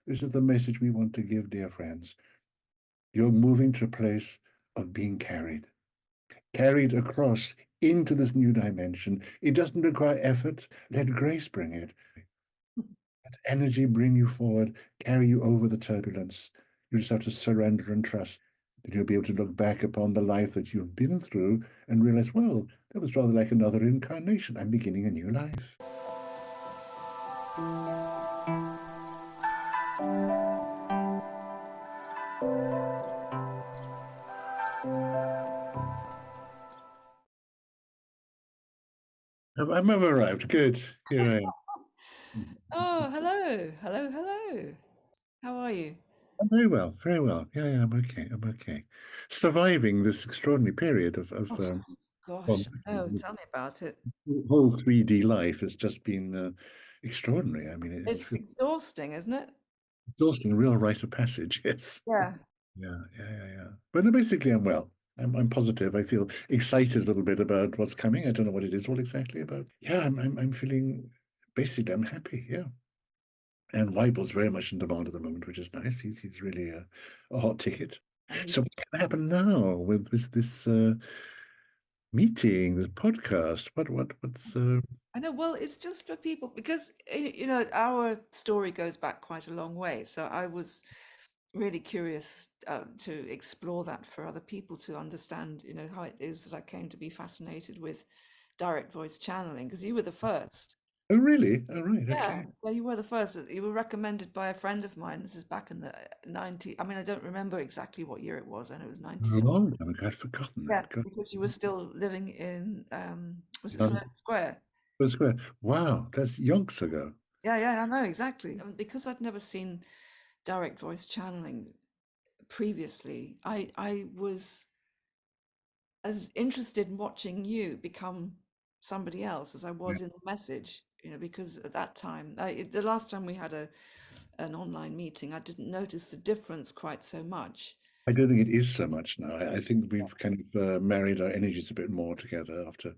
This is the message we want to give, dear friends. You're moving to a place of being carried across into this new dimension. It doesn't require effort. Let grace bring it. Let energy bring you forward, carry you over the turbulence. You just have to surrender and trust that you'll be able to look back upon the life that you've been through and realize, well, that was rather like another incarnation. I'm beginning a new life. I've arrived. Good. Here I am. Oh, hello, hello, hello. How are you? I'm very well, very well. Yeah, yeah, I'm okay. I'm okay. Surviving this extraordinary period Oh, well, gosh, no, tell me about it. the whole 3D life has just been extraordinary. I mean, it's It's exhausting, isn't it? exhausting, a real rite of passage. Yes. Yeah. Yeah, yeah, yeah, yeah. But no, basically, I'm well. I'm positive. I feel excited a little bit about what's coming. I don't know what it is all exactly about. Yeah, I'm feeling basically I'm happy. Yeah. And Weibel's very much in demand at the moment, which is nice. He's really a hot ticket. And So he's, what's going to happen now with this meeting, this podcast? What's I know, well, it's just for people because, our story goes back quite a long way. So I was really curious to explore that for other people to understand, how it is that I came to be fascinated with direct voice channeling because you were the first. oh really? Oh right, Yeah, okay. yeah, you were the first. You were recommended by a friend of mine. This is back in the 90. I mean, I don't remember exactly what year it was, and it was A 90 something. long time ago, I'd forgotten Yeah, that. God, because you were still living in, was it Sloane London Square? Square. Wow, that's yonks ago. Yeah, yeah, I know exactly. I mean, because I'd never seen direct voice channeling previously, I was as interested in watching you become somebody else as I Yeah. was in the message. Because at that time, the last time we had an online meeting, I didn't notice the difference quite so much. I don't think it is so much now. I think we've kind of married our energies a bit more together after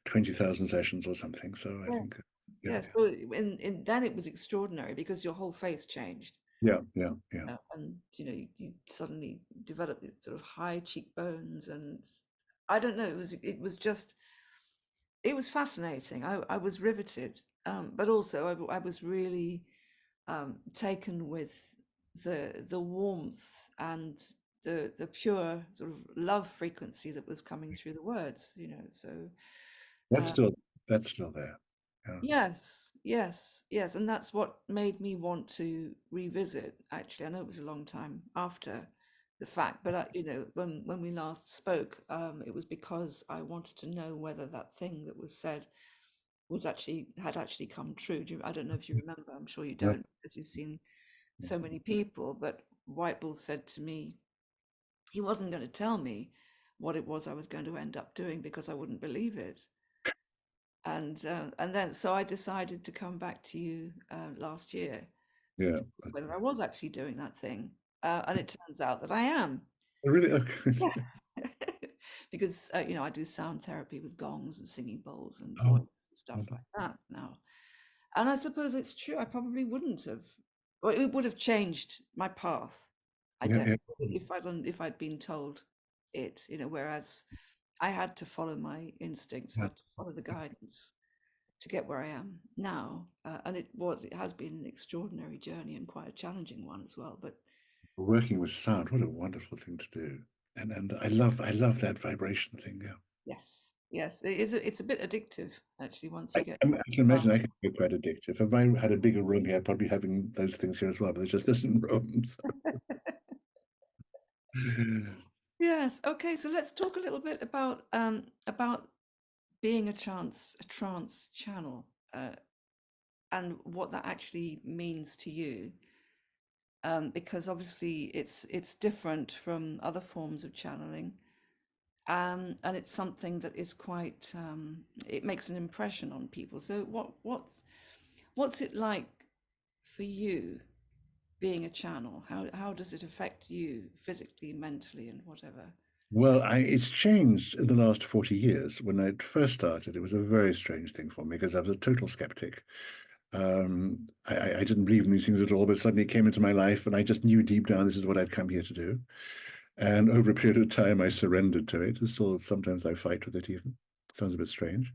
20,000 sessions or something. So I Yeah. think, yeah, Yes. So then it was extraordinary because your whole face changed. yeah, yeah, yeah, And you suddenly developed these sort of high cheekbones, and I don't know, it was fascinating. I was riveted, but also I was really taken with the warmth and the pure sort of love frequency that was coming through the words. So that's uh, still that's still there. Yeah. yes, yes, yes, and that's what made me want to revisit. Actually, I know it was a long time after the fact, but when we last spoke, it was because I wanted to know whether that thing that was said had actually come true. I don't know if you remember. I'm sure you Yeah. don't, because you've seen so many people. But White Bull said to me he wasn't going to tell me what it was I was going to end up doing because I wouldn't believe it. And then so I decided to come back to you last year Yeah. to see whether I was actually doing that thing, and it turns out that I am. Really? Okay. Yeah. Because I do sound therapy with gongs and singing bowls and voice Oh, and stuff like that now, and I suppose it's true. I probably wouldn't have, well, it would have changed my path. I yeah, don't yeah. if I'd been told it, whereas I had to follow my instincts, I Yeah. had to follow the guidance to get where I am now. And it has been an extraordinary journey and quite a challenging one as well. But Working with sound, what a wonderful thing to do. And I love that vibration thing. Yeah. yes, yes, it's a bit addictive actually once you get. I can imagine I can be quite addictive. If I had a bigger room here, I'd probably having those things here as well, but there's just isn't rooms. Yes. Okay. So let's talk a little bit about being a trance channel, and what that actually means to you. Because obviously it's different from other forms of channeling, and it's something that is quite it makes an impression on people. So what's it like for you being a channel? How does it affect you physically, mentally, and whatever? Well, it's changed in the last 40 years. When I first started, it was a very strange thing for me because I was a total skeptic. I didn't believe in these things at all, but suddenly it came into my life, and I just knew deep down this is what I'd come here to do. And over a period of time, I surrendered to it. Still, sometimes I fight with it even. Sounds a bit strange.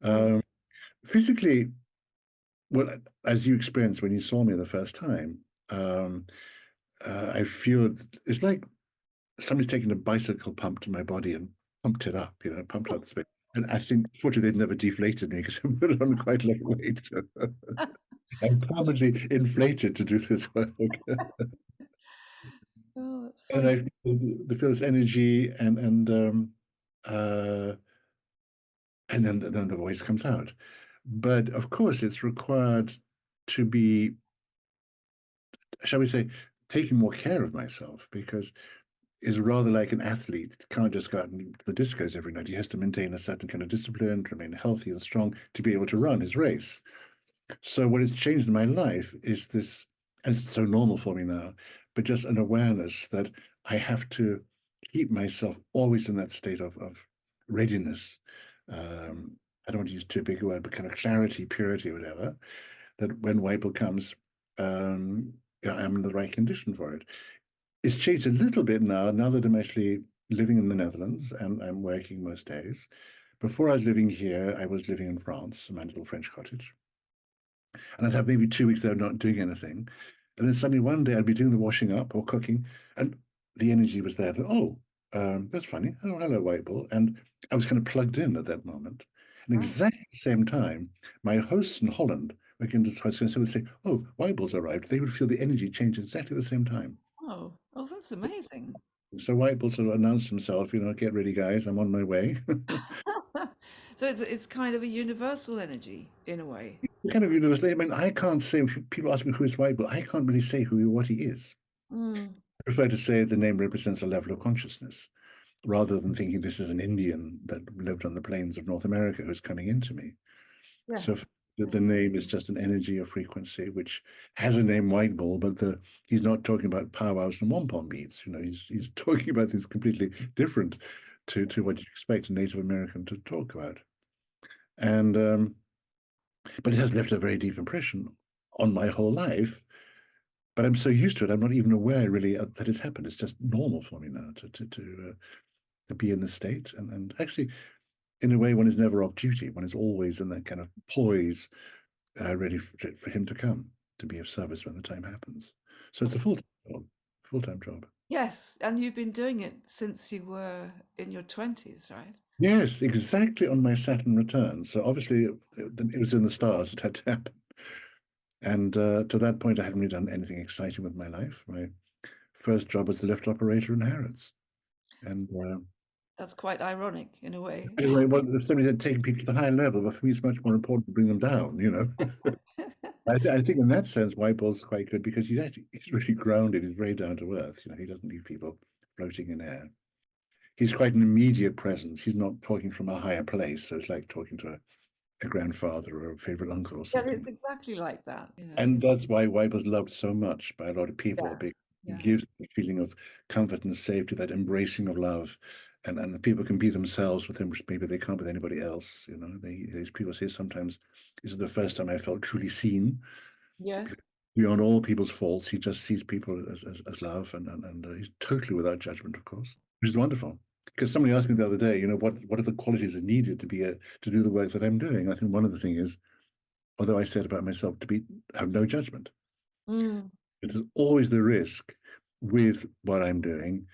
Mm. Um, Physically, well, as you experienced when you saw me the first time, um, I feel it's like somebody's taken a bicycle pump to my body and pumped it up, pumped out the space. And I think, fortunately, they've never deflated me because I put on quite a lot of weight. So I'm permanently inflated to do this work. Oh, that's And funny. I feel this energy, uh, and then the voice comes out. But of course, it's required to be, shall we say, taking more care of myself because is rather like an athlete. Can't just go out and to the discos every night. He has to maintain a certain kind of discipline, to remain healthy and strong, to be able to run his race. So what has changed in my life is this, and it's so normal for me now, but just an awareness that I have to keep myself always in that state of readiness. I don't want to use too big a word, but kind of clarity, purity, whatever, that when Weibo comes, I'm in the right condition for it. It's changed a little bit now that I'm actually living in the Netherlands and I'm working most days. Before I was living here, I was living in France, in my little French cottage. And I'd have maybe 2 weeks there not doing anything. And then suddenly one day I'd be doing the washing up or cooking, and the energy was there. Oh, that's funny. Oh, hello, white ball. And I was kind of plugged in at that moment. And Oh, exactly the same time, my hosts in Holland were going to say, oh, white balls arrived. They would feel the energy change at exactly the same time. oh, oh, that's amazing. So white ball sort of announced himself, get ready, guys, I'm on my way. So it's kind of a universal energy in a way. Kind of universally. I mean, I can't say, people ask me who is white ball. I can't really say what he is. Mm. I prefer to say the name represents a level of consciousness rather than thinking this is an Indian that lived on the plains of North America who's coming into me. So Yes. the name is just an energy or frequency which has a name white ball, but he's not talking about powwows and wampum beads. He's talking about things completely different to what you expect a Native American to talk about. And but it has left a very deep impression on my whole life. But I'm so used to it, I'm not even aware really that it's happened. It's just normal for me now to be in this state. And actually, in a way, one is never off duty. One is always in that kind of poise, ready for him to come, to be of service when the time happens. So it's a full-time job. Yes, and you've been doing it since you were in your 20s, right? Yes, exactly on my Saturn return. So obviously, it was in the stars. It had to happen. And to that point, I hadn't really done anything exciting with my life. My first job was the lift operator in Harrods. And That's quite ironic in a way. anyway, well, if somebody had taken people to the higher level, but for me, it's much more important to bring them down. I think in that sense, Whiteball's quite good because he's really grounded. He's very down to earth. He doesn't leave people floating in air. He's quite an immediate presence. He's not talking from a higher place. So it's like talking to a grandfather or a favorite uncle or Yeah, something. it's exactly like that. And that's why Whiteball's loved so much by a lot of people, Yeah, because it yeah. gives a feeling of comfort and safety, that embracing of love. And the people can be themselves with him, which maybe they can't with anybody else. These people say sometimes, this is the first time I felt truly seen. Yes. Beyond all people's faults, he just sees people as love, and he's totally without judgment, of course, which is wonderful. Because somebody asked me the other day, what are the qualities that needed to do the work that I'm doing? I think one of the things is, although I said about myself to have no judgment, Mm. there's always the risk with what I'm doing.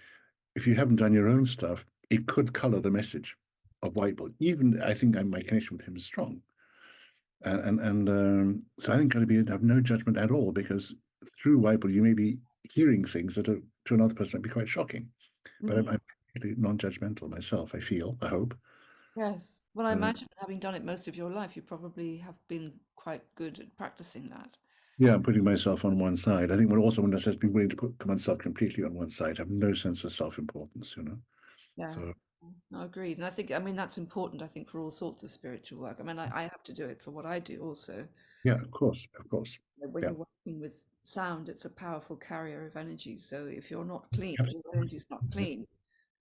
If you haven't done your own stuff, it could color the message of Whiteboard. Even I think my connection with him is strong. And so I think got to have no judgment at all, because through Weibull you may be hearing things that are, to another person might be quite shocking. But Mm. I'm really non-judgmental myself. I hope. Yes. Well, I Uh, imagine having done it most of your life, you probably have been quite good at practicing that. yeah, I'm putting myself on one side. I think one has to be willing to put oneself completely on one side, have no sense of self-importance. Yeah. So No, agreed. And I mean, that's important, I think, for all sorts of spiritual work. I mean, I have to do it for what I do also. yeah, of course. When Yeah, you're working with sound, it's a powerful carrier of energy. So if you're not clean, your absolutely. energy's not clean,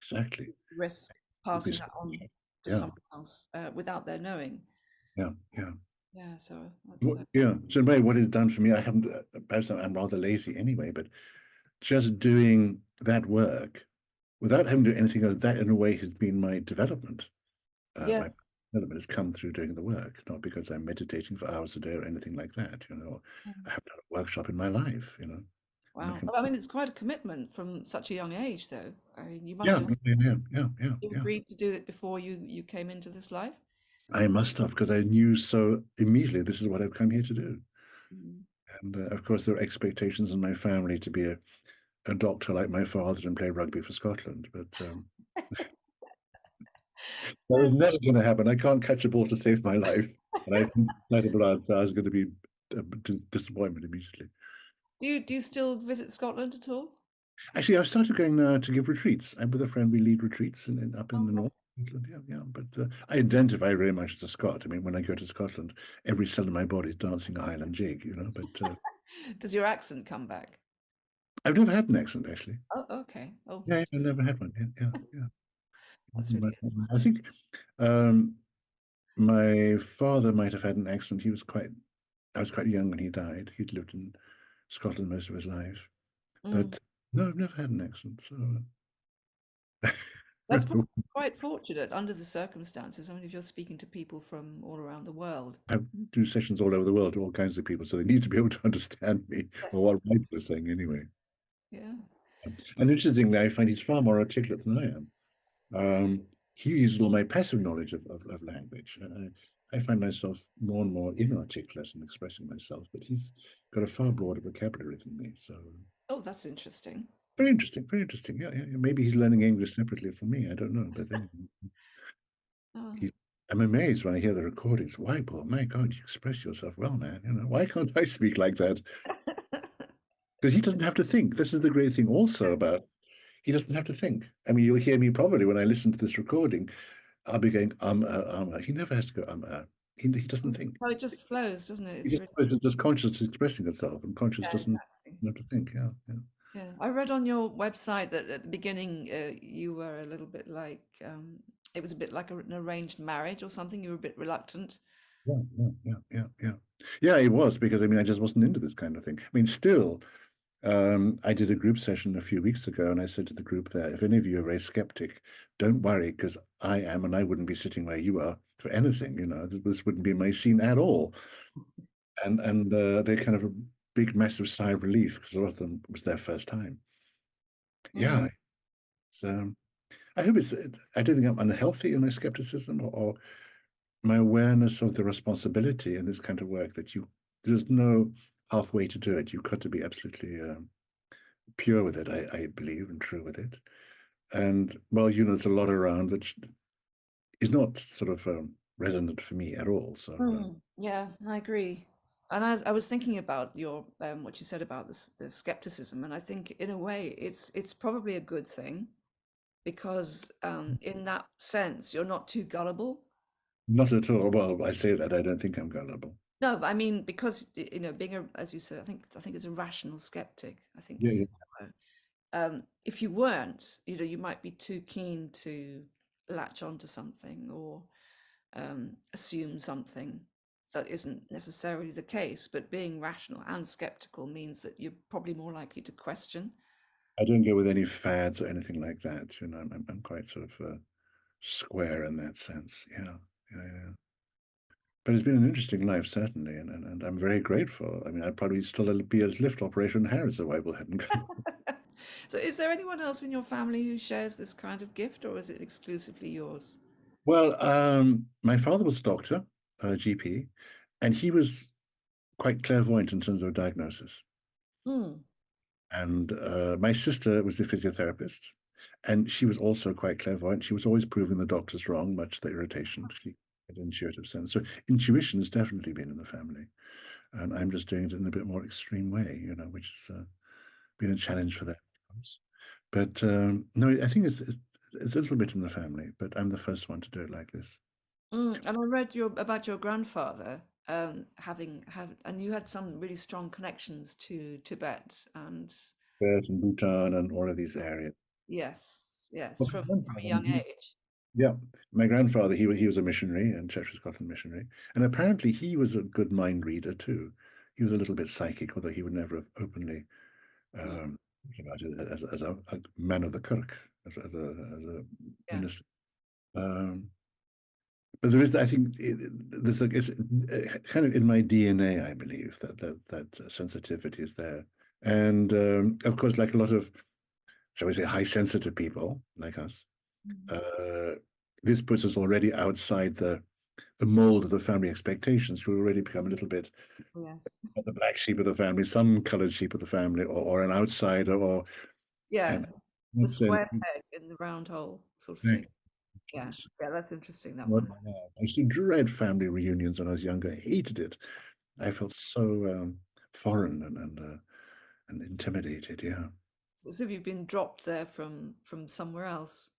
Exactly. you risk You'll be passing that on to yeah, someone else without their knowing. yeah, yeah. Yeah, so that's Well, yeah. So in a way, what it's done for me, I haven't. Perhaps I'm rather lazy anyway, but just doing that work without having to do anything else, that in a way has been my development. My yes. development has come through doing the work, not because I'm meditating for hours a day or anything like that. Mm. I haven't done a workshop in my life. And I Wow. can, I mean, it's quite a commitment from such a young age, though. I mean, you must yeah, have yeah, yeah, yeah, yeah, you yeah. agreed to do it before you came into this life. I must have because I knew so immediately this is what I've come here to do. Mm. And of course, there are expectations in my family to be a doctor like my father and play rugby for Scotland, but that was never going to happen. I can't catch a ball to save my life, and I think that of blood, so I was going to be a disappointment immediately. Do you still visit Scotland at all? Actually, I've started going to give retreats. I'm with a friend. We lead retreats up in the Oh, north. of England. Yeah, yeah. But I identify very much as a Scot. I mean, when I go to Scotland, every cell in my body is dancing a Highland jig. But does your accent come back? I've never had an accent actually. Oh, okay. Oh, Yeah, yeah, I've never had one. Yeah, yeah, yeah. that's really I think um, my father might have had an accent. I was quite young when he died. He'd lived in Scotland most of his life. interesting. But no, I've never had an accent. So That's probably quite fortunate under the circumstances. I mean, if you're speaking to people from all around the world. I do sessions all over the world to all kinds of people, so they need to be able to understand me or Yes. what I'm saying anyway. Yeah. And interestingly, I find he's far more articulate than I am. He uses all my passive knowledge of language. I find myself more and more inarticulate in expressing myself, but he's got a far broader vocabulary than me. So Oh, that's interesting. very interesting, very interesting. Yeah, yeah, yeah. Maybe he's learning English separately from me. I don't know, but anyway, Oh. he's. I'm amazed when I hear the recordings. Why, Paul? My God, you express yourself well, man. Why can't I speak like that? Because he doesn't have to think. This is the great thing also about he doesn't have to think. I mean, you'll hear me probably when I listen to this recording. I'll be going, He never has to go, He doesn't think. Well, it just flows, doesn't it? He It's just, really, it's just conscious expressing itself, and conscious yeah, doesn't exactly. have to think. Yeah, yeah. Yeah. I read on your website that at the beginning you were a little bit like it was a bit like an arranged marriage or something. You were a bit reluctant. Yeah, yeah, yeah, yeah, yeah. Yeah, it was because I mean I just wasn't into this kind of thing. I mean, still, I did a group session a few weeks ago, and I said to the group there, if any of you are very skeptic, don't worry, because I am, and I wouldn't be sitting where you are for anything. This wouldn't be my scene at all. And they kind of a big, massive sigh of relief because a lot of them it was their first time. Mm. Yeah, so I hope it's. I don't think I'm unhealthy in my skepticism or my awareness of the responsibility in this kind of work that there's no halfway to do it. You've got to be absolutely pure with it. I believe and true with it. And well, there's a lot around that is not sort of resonant for me at all. So Mm. Yeah, I agree. And I was thinking about your what you said about this the skepticism, and I think in a way it's probably a good thing because in that sense you're not too gullible. not at all. Well, I say that I don't think I'm gullible. No, but I mean because being a as you said, I think it's a rational skeptic. I think you Yeah, yeah. said that word. If you weren't, you might be too keen to latch onto something or assume something that isn't necessarily the case. But being rational and skeptical means that you're probably more likely to question. I don't go with any fads or anything like that. I'm quite sort of square in that sense. Yeah, yeah, yeah. But it's been an interesting life, certainly, and I'm very grateful. I mean, I'd probably still be as lift operator in Harrods if I hadn't. So, is there anyone else in your family who shares this kind of gift, or is it exclusively yours? Well, my father was a doctor, a GP, and he was quite clairvoyant in terms of diagnosis. Hmm. And my sister was a physiotherapist, and she was also quite clairvoyant. She was always proving the doctors wrong, much to the irritation. She had intuitive sense. So intuition has definitely been in the family. And I'm just doing it in a bit more extreme way, which has been a challenge for them. But no, I think it's a little bit in the family, but I'm the first one to do it like this. And I read about your grandfather and you had some really strong connections to Tibet and Tibet and Bhutan and all of these areas. yes, yes, Well, from a young age. Yeah, my grandfather, he was a missionary and Church of Scotland missionary, and apparently he was a good mind reader too. He was a little bit psychic, although he would never have openly Mm. um, about it as a man of the kirk, as a Yes. minister. But there is, I think, there's it's kind of in my DNA, I believe that sensitivity is there, and of course, like a lot of, shall we say, high sensitive people like us, Mm. uh, this puts us already outside the mold of the family expectations. We already become a little bit Yes. the black sheep of the family, some colored sheep of the family, or an outsider, or Yeah. and The that's square peg in the round hole sort of thing. Yeah. Yeah, that's interesting, that what one. I have. I used to dread family reunions when I was younger. I hated it. I felt so foreign and intimidated. Yeah. It's as if you've been dropped there from somewhere else.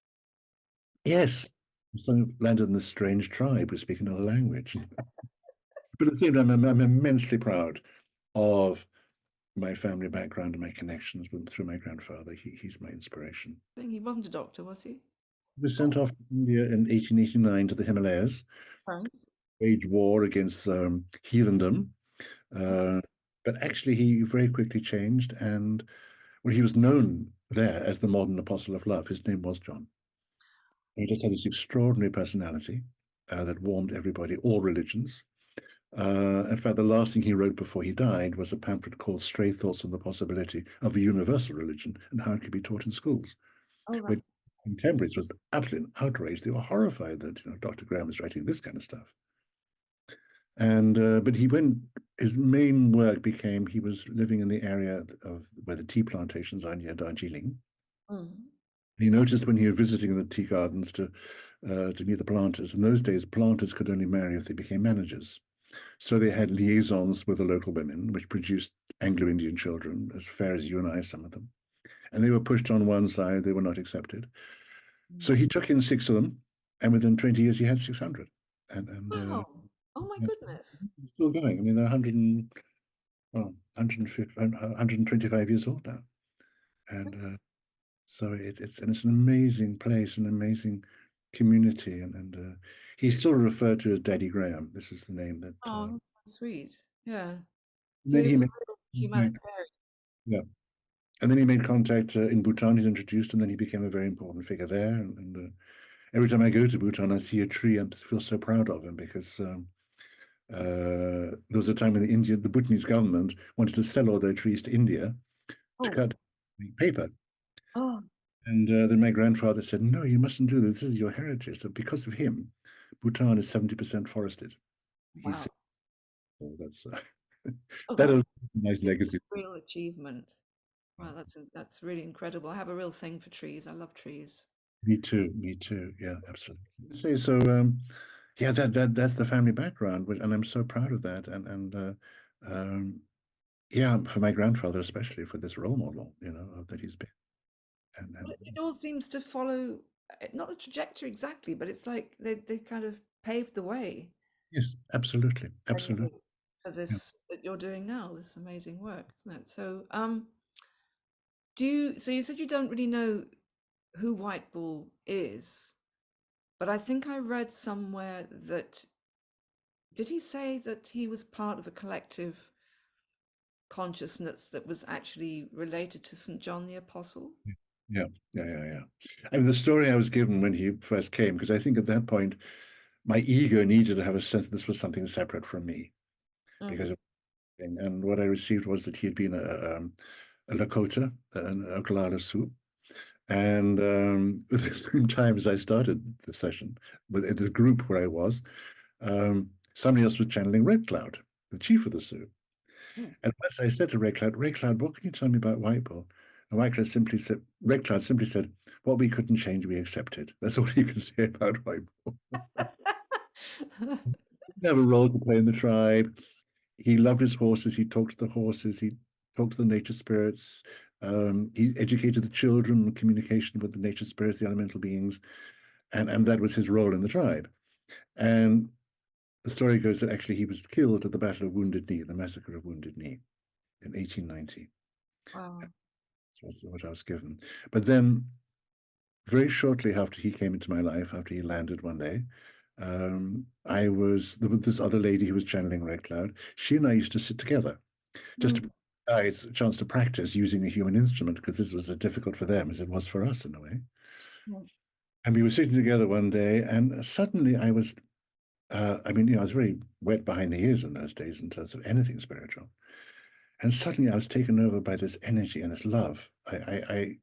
Yes. So landed in this strange tribe who speak another language. But at the same time, I'm immensely proud of my family background and my connections through my grandfather. He's my inspiration. I think he wasn't a doctor, was he? He was sent off to India in 1889 to the Himalayas, Thanks. waged war against heathendom. Uh, but actually, he very quickly changed, and well, he was known there as the modern apostle of love. His name was John. He just had this extraordinary personality that warmed everybody, all religions. In fact, the last thing he wrote before he died was a pamphlet called Stray Thoughts on the Possibility of a Universal Religion and How It Could Be Taught in Schools. Oh, When that's contemporaries was absolutely outraged. They were horrified that Dr. Graham was writing this kind of stuff. And but he went. His main work became he was living in the area of where the tea plantations are near Darjeeling. mm. He noticed when he was visiting the tea gardens to meet the planters. In those days, planters could only marry if they became managers. So they had liaisons with the local women, which produced Anglo-Indian children, as fair as you and I, some of them. And they were pushed on one side, they were not accepted. Mm. So he took in six of them, and within 20 years, he had 600. And Wow. Oh my yeah, goodness. still going. I mean, they're 100 and, well, 150, 125 years old now. And so it's an amazing place, an amazing community. And he's still referred to as Daddy Graham. This is the name that. Oh, that's so sweet. Yeah. And So then he he was made a real contact. humanitarian. Yeah. And then he made contact in Bhutan. He's introduced, and then he became a very important figure there. And every time I go to Bhutan, I see a tree. I feel so proud of him because there was a time when the Bhutanese government wanted to sell all their trees to India to Oh, cut paper. oh, And then my grandfather said, "No, you mustn't do this. This is your heritage." So because of him, Bhutan is 70% forested. He's wow. so that's Oh, that that's is a nice legacy. a real achievement. Wow, that's really incredible. I have a real thing for trees. I love trees. Me too. Me too. Yeah, absolutely. So yeah, that's the family background, and I'm so proud of that. And um, yeah, for my grandfather especially for this role model, that he's been. And It all seems to follow not a trajectory exactly, but it's like they kind of paved the way yes, absolutely, absolutely. anyway for Yeah. this that you're doing now, this amazing work, isn't it? So you said you don't really know who White Bull is, but I think I read somewhere that did he say that he was part of a collective consciousness that was actually related to St. John the Apostle? Yeah, yeah. I mean, the story I was given when he first came, because I think at that point my ego needed to have a sense this was something separate from me, because Mm. and what I received was that he had been a Lakota, an Oglala Sioux, and at the same time as I started the session with the group where I was, somebody else was channeling Red Cloud, the chief of the Sioux. Mm. And as I said to Red Cloud, what can you tell me about White Bull? And Red Cloud simply said, what we couldn't change, we accepted. That's all you can say about White Bull. He didn't have a role to play in the tribe. He loved his horses. He talked to the horses. He talked to the nature spirits. He educated the children in communication with the nature spirits, the elemental beings, and that was his role in the tribe. And the story goes that actually he was killed at the Battle of Wounded Knee, the massacre of Wounded Knee in 1890. Wow. That's what I was given. But then very shortly after he came into my life, after he landed one day, I was there was this other lady who was channeling Red Cloud. She and I used to sit together just to Mm. guys a chance to practice using a human instrument because this was as difficult for them as it was for us in a way. Yes. And we were sitting together one day, and suddenly I was, I mean, I was very wet behind the ears in those days in terms of anything spiritual. And suddenly I was taken over by this energy and this love.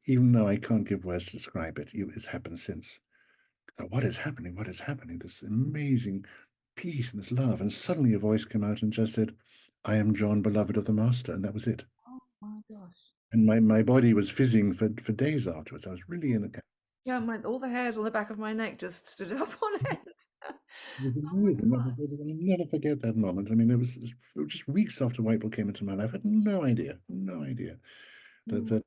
Even though I can't give words to describe it, it's happened since. What is happening? What is happening? This amazing peace and this love. And suddenly a voice came out and just said, I am John, beloved of the Master. And that was it. Oh my gosh. And my body was fizzing for days afterwards. I was really in a Yeah, all the hairs on the back of my neck just stood up on end. it was Oh my amazing. God. I'll never forget that moment. I mean, it was just weeks after White came into my life. I had no idea that Mm.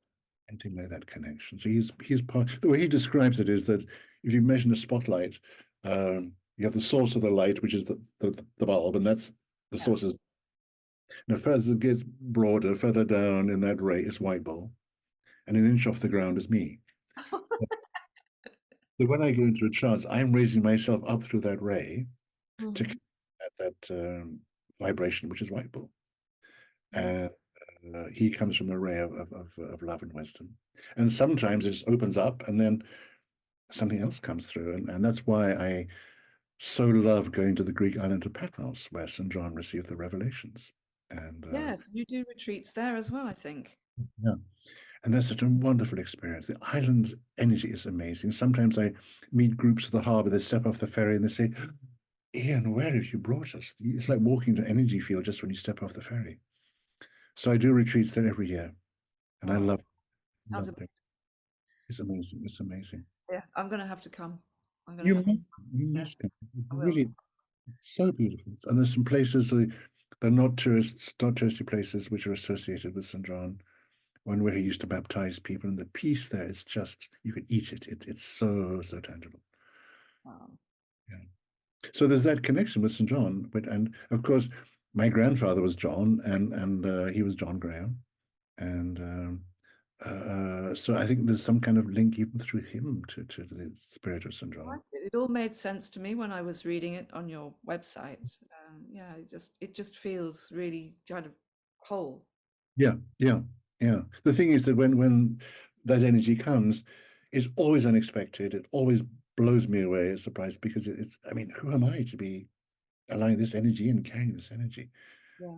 anything like that connection. So he's part. The way he describes it is that if you measure a spotlight, you have the source of the light, which is the bulb, and that's the Yeah. source is. Now, further it gets broader, further down in that ray is white ball, and an inch off the ground is me. So when I go into a trance, I'm raising myself up through that ray to Mhm. that vibration, which is white ball. Yeah. And he comes from a ray of love and wisdom. And sometimes it just opens up, and then something else comes through. And that's why I so love going to the Greek island of Patmos, where St. John received the revelations. And Yes, you do retreats there as well, I think. yeah, and that's such a wonderful experience. The island's energy is amazing. Sometimes I meet groups at the harbor, they step off the ferry and they say, Ian, where have you brought us? It's like walking to an energy field just when you step off the ferry. So I do retreats there every year, and I Oh, love sounds it. amazing. It's amazing. It's amazing. Yeah, I'm gonna have to come. I'm gonna You have to. must, you Yeah, must come. I will. Really, so beautiful. And there's some places that they're not tourists, not touristy places which are associated with St. John. One where he used to baptize people, and the peace there is just you could eat it. It's so tangible. Um, Yeah. So there's that connection with St. John, and of course, my grandfather was John, and he was John Graham, and so I think there's some kind of link even through him to the spirit of St. John. it all made sense to me when I was reading it on your website. Yeah, it just feels really kind of whole. Yeah, yeah, yeah. The thing is that when that energy comes, it's always unexpected. It always blows me away as surprise because it's. I mean, who am I to be allowing this energy and carrying this energy? Yeah,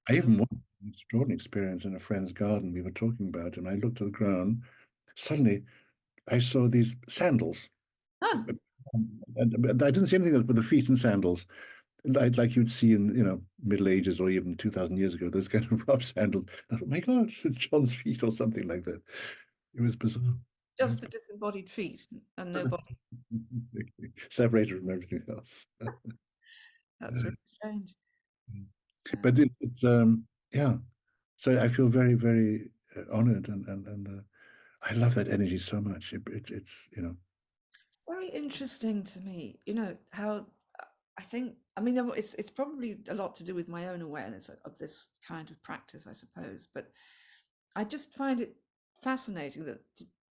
I it's a even had an extraordinary experience in a friend's garden we were talking about, and I looked at the ground. Suddenly, I saw these sandals, ah, and I didn't see anything else but the feet and sandals, like you'd see in Middle Ages or even 2,000 years ago. Those kind of rough sandals. I thought, my God, John's feet or something like that. It was bizarre. It was just the disembodied feet and no body. separated from everything else. That's really strange. Yeah. But it's yeah. So I feel very honored and I love that energy so much. It's It's very interesting to me, how I think, I mean, it's probably a lot to do with my own awareness of this kind of practice, I suppose, but I just find it fascinating that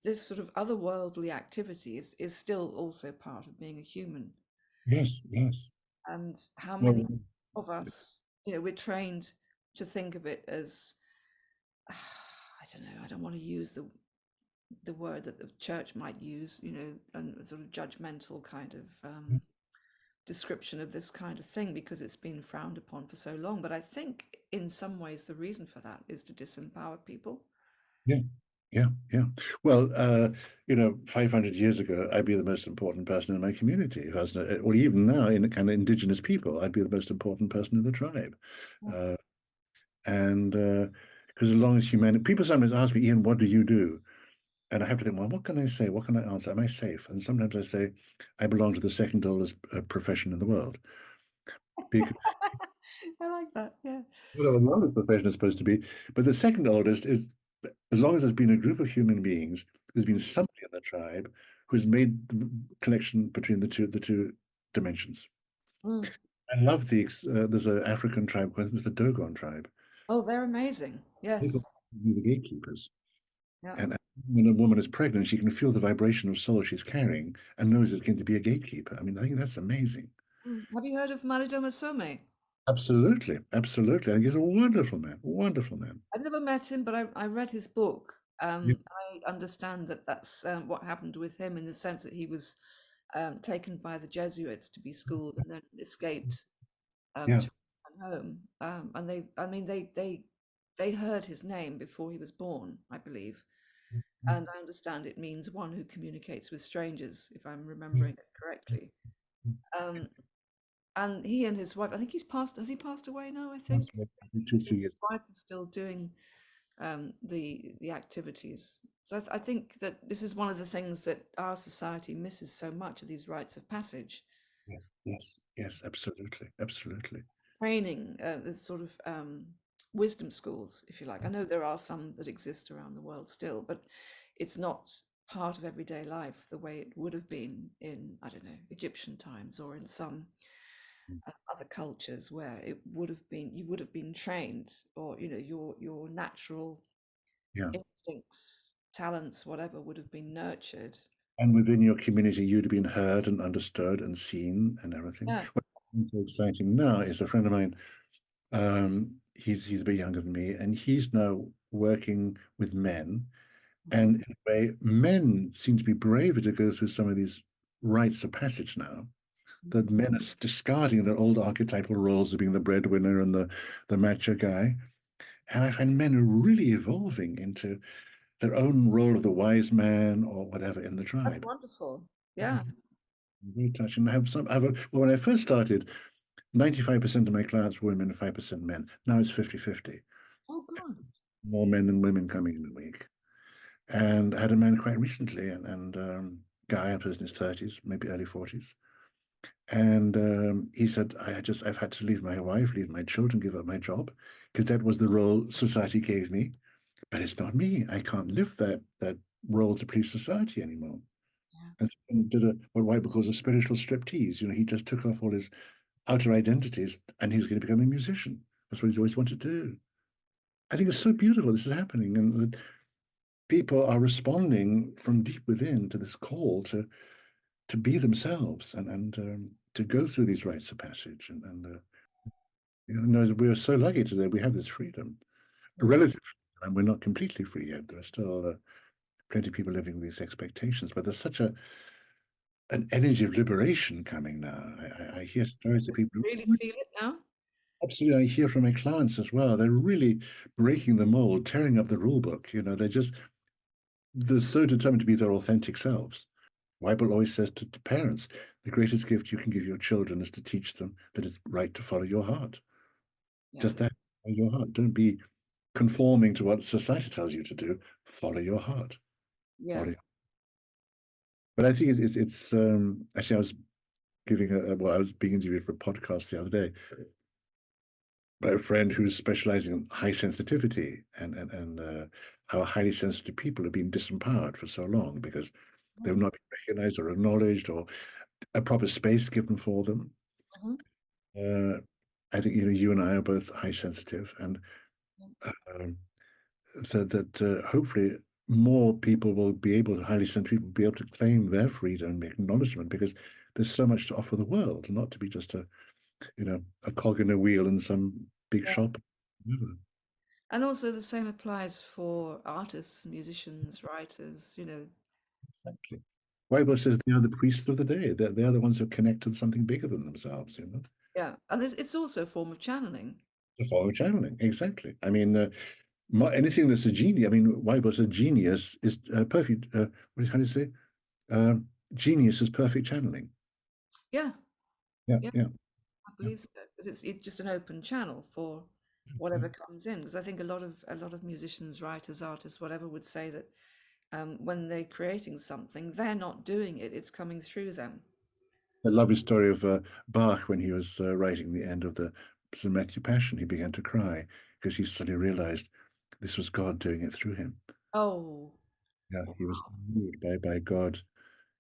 this sort of otherworldly activity is still also part of being a human, yes. and how many Well, of us, we're trained to think of it as, I don't know, I don't want to use the word that the church might use, and a sort of judgmental kind of description of this kind of thing because it's been frowned upon for so long. But I think in some ways the reason for that is to disempower people. yeah, yeah. Well, 500 years ago, I'd be the most important person in my community. If I was, or even now, in kind of indigenous people, I'd be the most important person in the tribe. Yeah. Uh, and because as long as humanity, people sometimes ask me, Ian, what do you do? And I have to think, well, what can I say? What can I answer? Am I safe? And sometimes I say, I belong to the second oldest profession in the world. Because I like that. Yeah. whatever the longest profession is supposed to be, but the second oldest is as long as there's been a group of human beings, there's been somebody in the tribe who's made the connection between the two dimensions. Mm. I love there's an African tribe called the Dogon tribe. Oh, they're amazing. They Yes. got to be the gatekeepers. Yeah. And when a woman is pregnant, she can feel the vibration of soul she's carrying and knows it's going to be a gatekeeper. I mean, I think that's amazing. Mm. Have you heard of Malidoma Some? Absolutely, absolutely. I think he's a wonderful man. I've never met him, but I read his book. Yeah, I understand that that's what happened with him in the sense that he was taken by the Jesuits to be schooled and then escaped yeah, to return home. And I mean, they heard his name before he was born, I believe. And I understand it means one who communicates with strangers, if I'm yeah. remembering it correctly. Um, and he and his wife, I think he's passed. Has he passed away now? I That's think like he two, and 3 years. his wife are still doing the activities. So I think that this is one of the things that our society misses so much of these rites of passage, Yes, yes, yes, absolutely, absolutely. training, this sort of wisdom schools, if you like. I know there are some that exist around the world still, but it's not part of everyday life the way it would have been in, I don't know, Egyptian times or in some other cultures where it would have been, you would have been trained, or your natural Yeah. instincts, talents, whatever, would have been nurtured. And within your community, you'd have been heard and understood and seen and everything. Yeah. What's so exciting now is a friend of mine. He's a bit younger than me, and he's now working with men. Mhm. And in a way, men seem to be braver to go through some of these rites of passage now. That Mhm. men are discarding their old archetypal roles of being the breadwinner and the macho guy. And I find men are really evolving into their own role of the wise man or whatever in the That's tribe. wonderful. Yeah. Very touching. Well, when I first started, 95% of my clients were women and 5% men. Now it's 50-50. Oh, God. More men than women coming in a week. And I had a man quite recently, and guy, I was in his 30s, maybe early 40s. And he said, I've had to leave my wife, leave my children, give up my job, because that was the role society gave me. But it's not me. I can't live that role to please society anymore. Yeah. And so he did what white people calls a spiritual striptease. He just took off all his outer identities and he was going to become a musician. That's what he's always wanted to do. I think it's so beautiful this is happening, and that people are responding from deep within to this call to be themselves and to go through these rites of passage. We're so lucky today. We have this freedom, a Yeah. relative, and we're not completely free yet. There are still plenty of people living with these expectations, but there's such an energy of liberation coming now. I hear stories of people. Really feel it now? Absolutely, I hear from my clients as well. They're really breaking the mold, tearing up the rule book. They're so determined to be their authentic selves. Bible always says to parents, the greatest gift you can give your children is to teach them that it's right to follow your heart. Yeah. Just that, follow your heart. Don't be conforming to what society tells you to do. Follow your heart. Yeah. Follow your... But I think it's actually I was I was being interviewed for a podcast the other day by a friend who's specializing in high sensitivity and how highly sensitive people have been disempowered for so long because they've not been recognized or acknowledged or a proper space given for them. Mhm. Uh, I think you and I are both high sensitive, and Yeah. um, that hopefully more people will be able to highly sensitive people be able to claim their freedom and acknowledgement because there's so much to offer the world, not to be just a cog in a wheel in some big Yeah. shop. Never. And also the same applies for artists, musicians, writers, Exactly. Bible says they are the priests of the day. They are the ones who connect to something bigger than themselves. Yeah. And it's also a form of channeling. To follow channeling. Exactly. I mean, anything that's a genius. I mean, Bible says genius is perfect. How do you say? Genius is perfect channeling. Yeah. Yeah, Yeah. yeah. I Yeah. believe so. Because it's just an open channel for whatever comes in. Because I think a lot of musicians, writers, artists, whatever, would say that when they're creating something, they're not doing it; it's coming through them. I love his story of Bach when he was writing the end of the St. Matthew Passion. He began to cry because he suddenly realized this was God doing it through him. Oh, Yeah, he was moved by God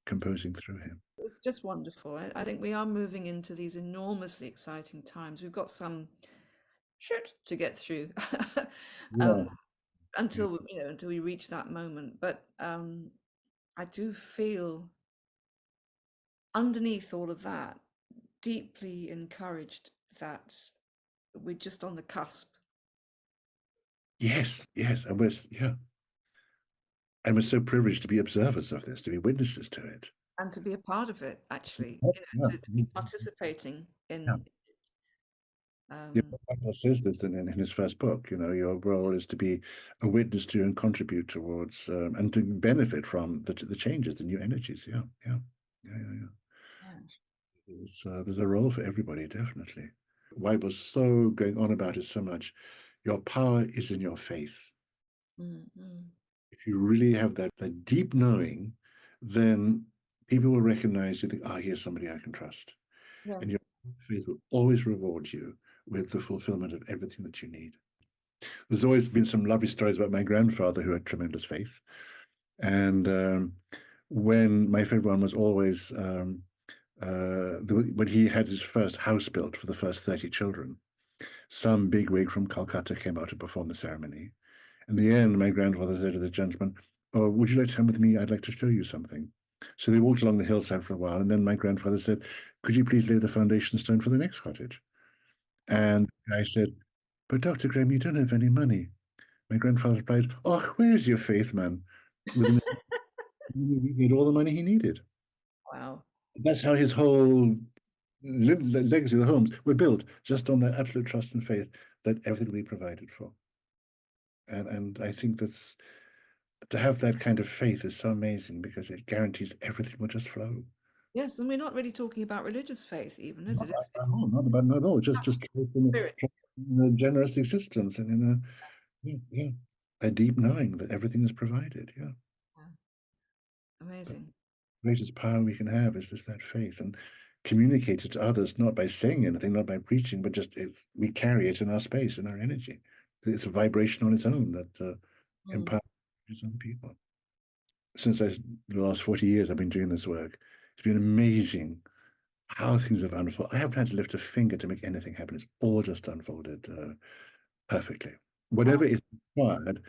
composing through him. it's just wonderful. I think we are moving into these enormously exciting times. We've got some shit to get through. Yeah, um, Yeah. until until we reach that moment. But I do feel underneath all of that, deeply encouraged that we're just on the cusp. Yes, yes, yeah, and we're so privileged to be observers of this, to be witnesses to it. And to be a part of it, actually, Yeah, to be participating yeah. in. Yeah, Um, Michael says this in his first book. Your role is to be a witness to and contribute towards and to benefit from the changes, the new energies. Yeah, yeah, yeah, yeah, yeah. yeah. There's a role for everybody, definitely. Why was so going on about it so much? Your power is in your faith. Mm, mm. If you really have that deep knowing, then people will recognize you. Think, ah, here's somebody I can trust, and your Yes. faith will always reward you with the fulfillment of everything that you need. There's always been some lovely stories about my grandfather who had tremendous faith. And when my favorite one was always when he had his first house built for the first 30 children, some bigwig from Calcutta came out to perform the ceremony. In the end, my grandfather said to the gentleman, "Oh, would you like to come with me? I'd like to show you something." So they walked along the hillside for a while, and then my grandfather said, "Could you please lay the foundation stone for the next cottage?" And I said, "But Dr. Graham, you don't have any money." My grandfather replied, "Oh, where's your faith, man?" Within he had all the money he needed. Wow. That's how his whole legacy of the homes were built, just on that absolute trust and faith that everything will be provided for. And I think that's to have that kind of faith is so amazing because it guarantees everything will just flow. Yes, and we're not really talking about religious faith, even, is it? It's Not at all. Just faith spirit. in a generous existence and in yeah, a deep knowing that everything is provided. Yeah. Yeah. Amazing. Greatest power we can have is that faith and communicate it to others, not by saying anything, not by preaching, but just we carry it in our space, in our energy. It's a vibration on its own that Mm. empowers other people. The last 40 years I've been doing this work, it's been amazing how things have unfolded. I haven't had to lift a finger to make anything happen. It's all just unfolded perfectly. Oh, Whatever is required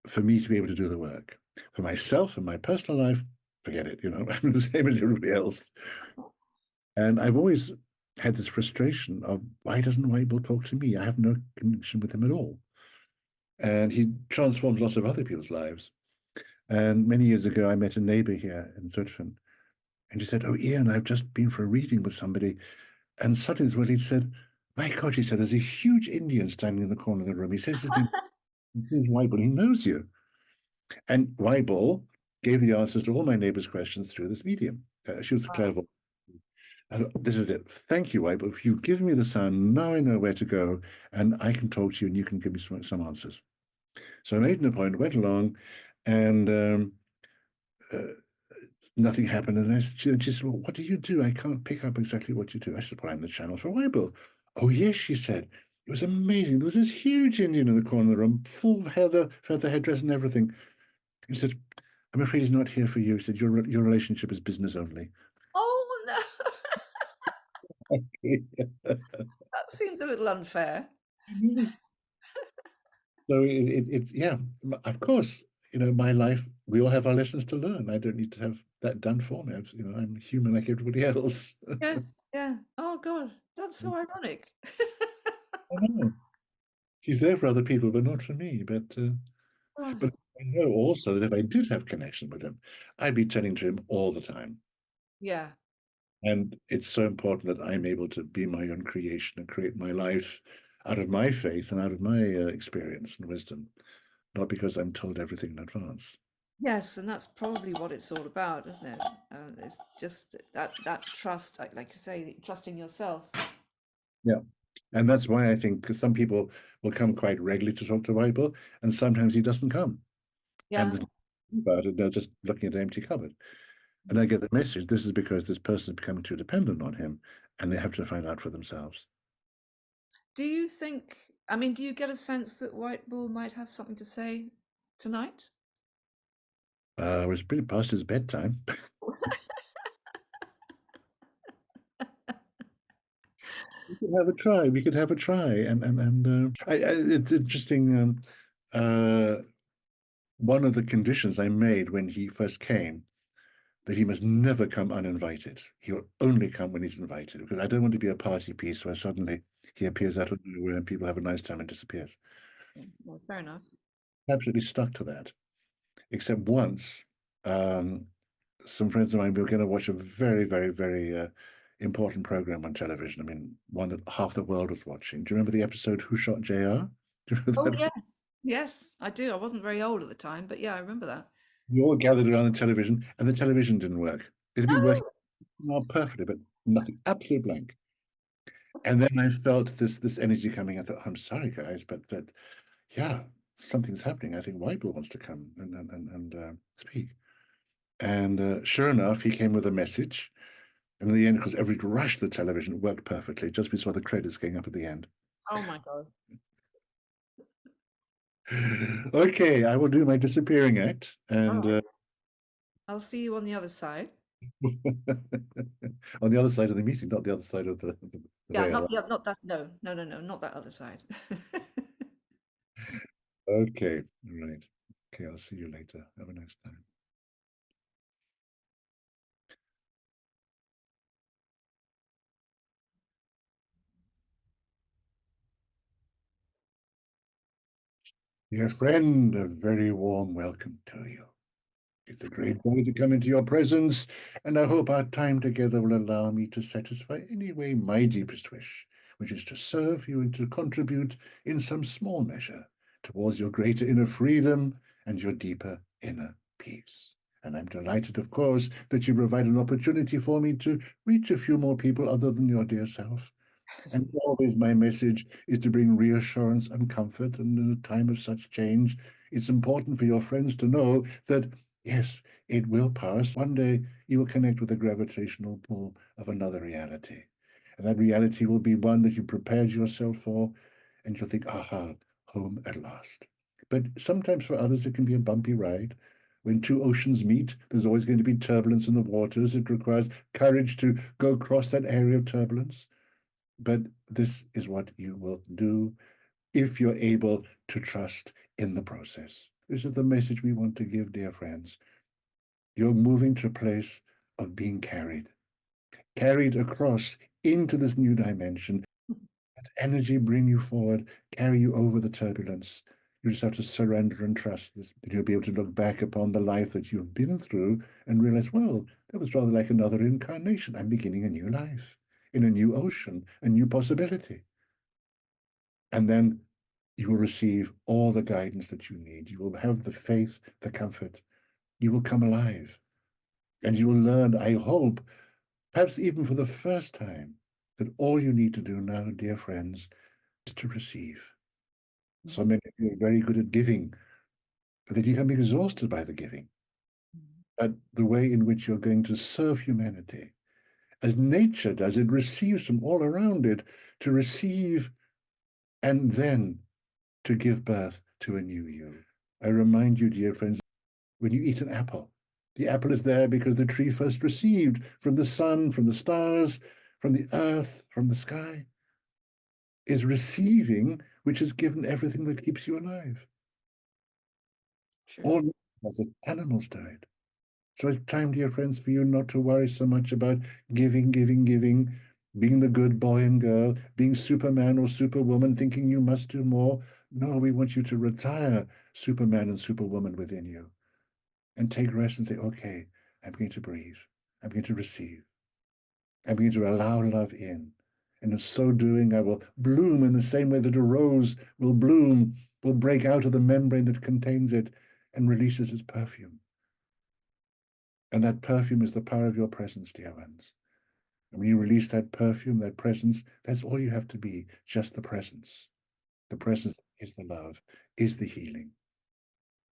for me to be able to do the work. For myself and my personal life, forget it. I'm the same as everybody else. And I've always had this frustration of why doesn't Weibel talk to me? I have no connection with him at all. And he transformed lots of other people's lives. And many years ago, I met a neighbor here in Zutphen. And she said, "Oh, Ian, I've just been for a reading with somebody." And suddenly, what he said, "My God," she said, "there's a huge Indian standing in the corner of the room. He says his name is Weibel. He knows you." And Weibel gave the answers to all my neighbor's questions through this medium. She was a wow. clairvoyant. I thought, this is it. Thank you, Weibel. If you give me the sign, now I know where to go, and I can talk to you, and you can give me some answers. So I made an appointment, went along, and uh, nothing happened. And she said, "Well, what do you do? I can't pick up exactly what you do." I said, "Well, I'm the channel for Weibel." "Oh, yes," she said. It was amazing. There was this huge Indian in the corner of the room, full feather headdress and everything. He said, "I'm afraid he's not here for you." He said, "Your relationship is business only." Oh no. That seems a little unfair. So yeah, of course, my life, we all have our lessons to learn. I don't need to have that done for me. I'm human like everybody else. Yes, yeah. Oh God, that's so ironic. I know. He's there for other people, but not for me. Oh, But I know also that if I did have connection with him, I'd be turning to him all the time. yeah. And it's so important that I'm able to be my own creation and create my life out of my faith and out of my experience and wisdom, not because I'm told everything in advance. Yes, and that's probably what it's all about, isn't it? It's just that trust, like you say, trusting yourself. Yeah. And that's why I think 'cause some people will come quite regularly to talk to Bible, and sometimes he doesn't come. And Yeah. there's nothing about it, they're just looking at an empty cupboard. And I get the message this is because this person is becoming too dependent on him, and they have to find out for themselves. Do you think, I mean, do you get a sense that White Bull might have something to say tonight? It was pretty past his bedtime. We could have a try. We could have a try. And it's interesting. one of the conditions I made when he first came, that he must never come uninvited. He'll only come when he's invited, because I don't want to be a party piece where suddenly he appears out of nowhere and people have a nice time and disappears. Well, fair enough. Absolutely stuck to that. Except once, um, some friends of mine, we were going to watch a very, very, very important program on television. I mean, one that half the world was watching. Do you remember the episode Who Shot JR? Do you remember Oh, that? yes. Yes, I do. I wasn't very old at the time, but yeah, I remember that. We all gathered around the television, and the television didn't work. It had been working Oh, perfectly, but nothing, absolute blank. And then I felt this energy coming. I thought, I'm sorry, guys, but yeah, something's happening. I think Whitehall wants to come and speak. And sure enough, he came with a message. And in the end, because everybody rushed the television, it worked perfectly. Just we saw the credits going up at the end. oh my God. Okay, I will do my disappearing act, All and right. I'll see you on the other side. on the other side of the meeting, not the other side of the Yeah, veil. not that. No, no, no, no, not that other side. Okay, right. Okay, I'll see you later. Have a nice time. Dear friend, a very warm welcome to you. It's a great joy to come into your presence, and I hope our time together will allow me to satisfy anyway my deepest wish, which is to serve you and to contribute in some small measure towards your greater inner freedom and your deeper inner peace. And I'm delighted, of course, that you provide an opportunity for me to reach a few more people other than your dear self. And always my message is to bring reassurance and comfort. And in a time of such change, it's important for your friends to know that, yes, it will pass. One day you will connect with the gravitational pull of another reality. And that reality will be one that you prepared yourself for, and you'll think, aha, home at last. But sometimes for others, it can be a bumpy ride. When two oceans meet, there's always going to be turbulence in the waters. It requires courage to go across that area of turbulence. But this is what you will do if you're able to trust in the process. This is the message we want to give, dear friends. You're moving to a place of being carried across into this new dimension. Let energy bring you forward, carry you over the turbulence. You just have to surrender and trust this, that you'll be able to look back upon the life that you've been through and realize, well, that was rather like another incarnation. I'm beginning a new life in a new ocean, a new possibility. And then you will receive all the guidance that you need. You will have the faith, the comfort. You will come alive. And you will learn, I hope, perhaps even for the first time, that all you need to do now, dear friends, is to receive. So many of you are very good at giving, but that you can be exhausted by the giving. But the way in which you're going to serve humanity, as nature does, it receives from all around it to receive and then to give birth to a new you. I remind you, dear friends, when you eat an apple, the apple is there because the tree first received from the sun, from the stars, from the earth, from the sky, is receiving, which has given everything that keeps you alive. True. All as animals do it. So it's time, dear friends, for you not to worry so much about giving, giving, giving, being the good boy and girl, being Superman or Superwoman, thinking you must do more. No, we want you to retire Superman and Superwoman within you and take rest and say, okay, I'm going to breathe. I'm going to receive. I'm going to allow love in. And in so doing, I will bloom in the same way that a rose will bloom, will break out of the membrane that contains it and releases its perfume. And that perfume is the power of your presence, dear ones. And when you release that perfume, that presence, that's all you have to be, just the presence. The presence is the love, is the healing.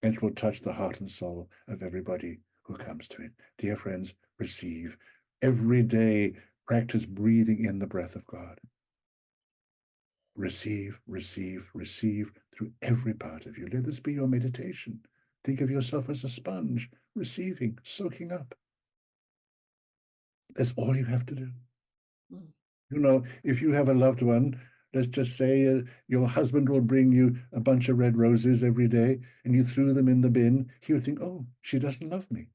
And it will touch the heart and soul of everybody who comes to it. Dear friends, receive. Every day, practice breathing in the breath of God. Receive, receive, receive through every part of you. Let this be your meditation. Think of yourself as a sponge, receiving, soaking up. That's all you have to do. Mm. You know, if you have a loved one, Let's just say your husband will bring you a bunch of red roses every day and you threw them in the bin. He would think, oh, she doesn't love me.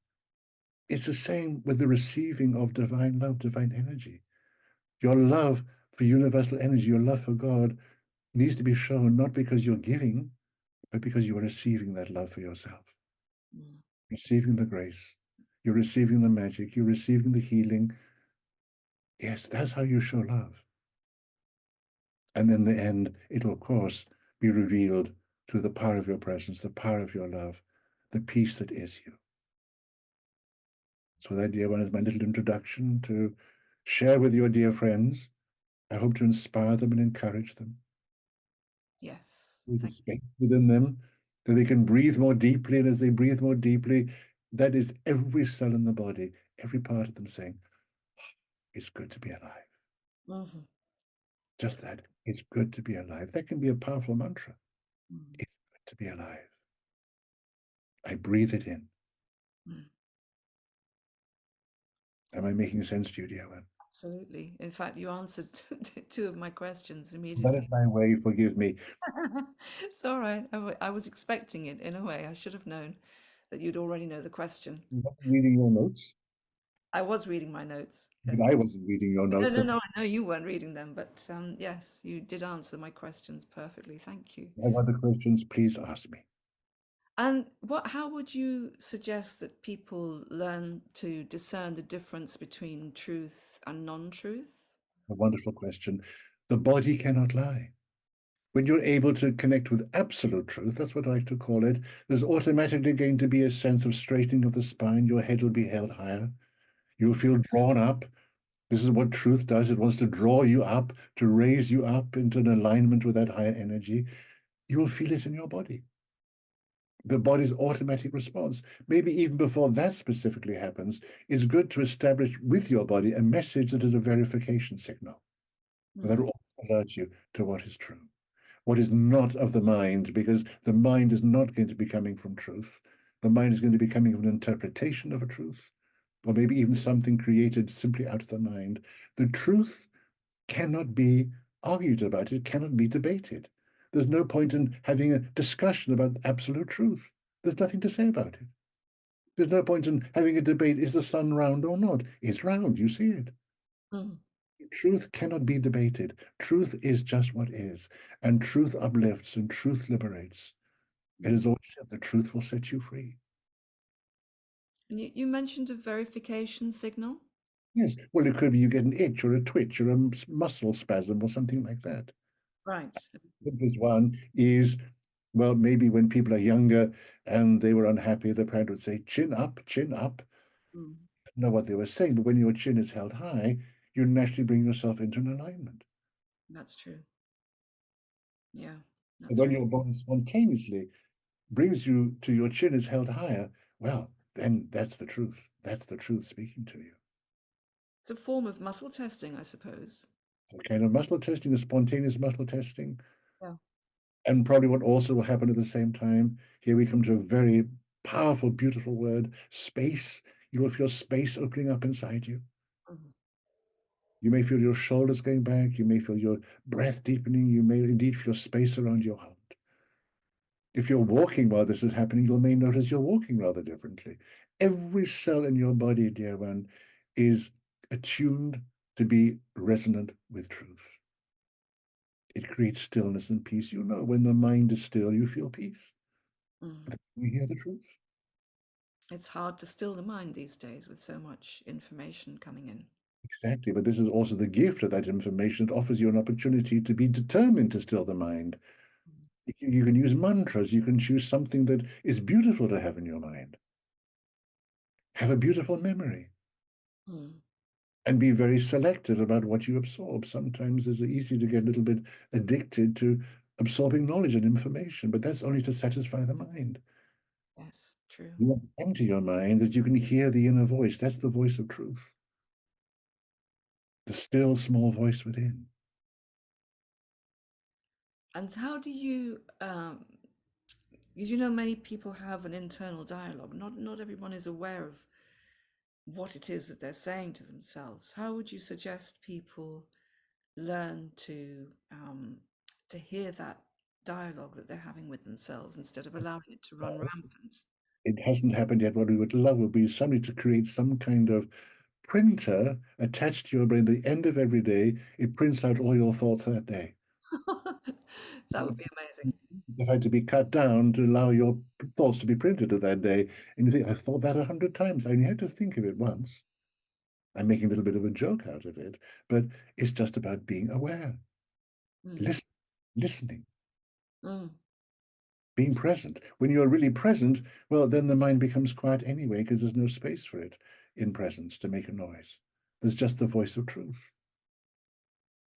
It's the same with the receiving of divine love, divine energy. Your love for universal energy, your love for God needs to be shown not because you're giving, but because you are receiving that love for yourself, Mm. receiving the grace. You're receiving the magic, you're receiving the healing. Yes, that's how you show love. And in the end, it'll, of course, be revealed through the power of your presence, the power of your love, the peace that is you. So that, dear one, is my little introduction to share with your dear friends. I hope to inspire them and encourage them Yes, with the thank space within them, that they can breathe more deeply. And as they breathe more deeply, that is every cell in the body, every part of them saying, it's good to be alive. you. Hmm. Just that, it's good to be alive. That can be a powerful mantra. Mm. It's good to be alive. I breathe it in. Mm. Am I making sense to you, dear one? Absolutely. In fact, you answered two of my questions That is immediately. my way, forgive me. It's all right. I was expecting it in a way. I should have known that you'd already know the question. You weren't reading your notes, I was reading my notes. but I wasn't reading your No, notes. no, no. I know you weren't reading them, but yes, you did answer my questions perfectly. Thank you. I have other questions, please ask me. And how would you suggest that people learn to discern the difference between truth and non-truth? A wonderful question. The body cannot lie. When you're able to connect with absolute truth, that's what I like to call it, there's automatically going to be a sense of straightening of the spine. Your head will be held higher. You'll feel drawn up. This is what truth does. It wants to draw you up, to raise you up into an alignment with that higher energy. You will feel it in your body. The body's automatic response. Maybe even before that specifically happens, it's good to establish with your body a message that is a verification signal that Mm, will alert you to what is true, what is not of the mind, because the mind is not going to be coming from truth. The mind is going to be coming from an interpretation of a truth, or maybe even something created simply out of the mind. The truth cannot be argued about, it cannot be debated. There's no point in having a discussion about absolute truth. There's nothing to say about it. There's no point in having a debate, is the sun round or not? It's round, you see it. mm, Truth cannot be debated. Truth is just what is. And truth uplifts and truth liberates. It is mm. always said the truth will set you free. And you mentioned a verification signal. Yes. Well, it could be you get an itch or a twitch or a muscle spasm or something like that. Right. The simplest one is, well, maybe when people are younger and they were unhappy, the parent would say, chin up, chin up. Mm, I don't know what they were saying, but when your chin is held high, you naturally bring yourself into an alignment. that's true. Yeah, And that's when very. your body spontaneously brings you to your chin is held higher, well, then that's the truth. That's the truth speaking to you. It's a form of muscle testing, I suppose. So kind of muscle testing is spontaneous muscle testing. Yeah. And probably what also will happen at the same time, here we come to a very powerful, beautiful word, space. You will feel space opening up inside you. Mm, You may feel your shoulders going back. You may feel your breath deepening. You may indeed feel space around your heart. If you're walking while this is happening, you may notice you're walking rather differently. Every cell in your body, dear one, is attuned to be resonant with truth. It creates stillness and peace. You know, when the mind is still, you feel peace. mm. You hear the truth. It's hard to still the mind these days with so much information coming in. Exactly. But this is also the gift of that information. It offers you an opportunity to be determined to still the mind. Mm, You can use mantras. You can choose something that is beautiful to have in your mind. Have a beautiful memory mm, and be very selective about what you absorb. Sometimes it's easy to get a little bit addicted to absorbing knowledge and information, but that's only to satisfy the mind. yes, true. You want to empty your mind that you can hear the inner voice. That's the voice of truth, the still small voice within. And how do you, because you know many people have an internal dialogue. Not everyone is aware of what it is that they're saying to themselves. How would you suggest people learn to hear that dialogue that they're having with themselves instead of allowing it to run rampant. It hasn't happened yet. What we would love would be somebody to create some kind of printer attached to your brain. At the end of every day, it prints out all your thoughts that day. That would be amazing. They've had to be cut down to allow your thoughts to be printed of that day. And you think, I've thought that 100 times. I only had to think of it once. I'm making a little bit of a joke out of it, but it's just about being aware, Mm, listen, listening, mm, being present. When you're really present, well, then the mind becomes quiet anyway, because there's no space for it in presence to make a noise. There's just the voice of truth.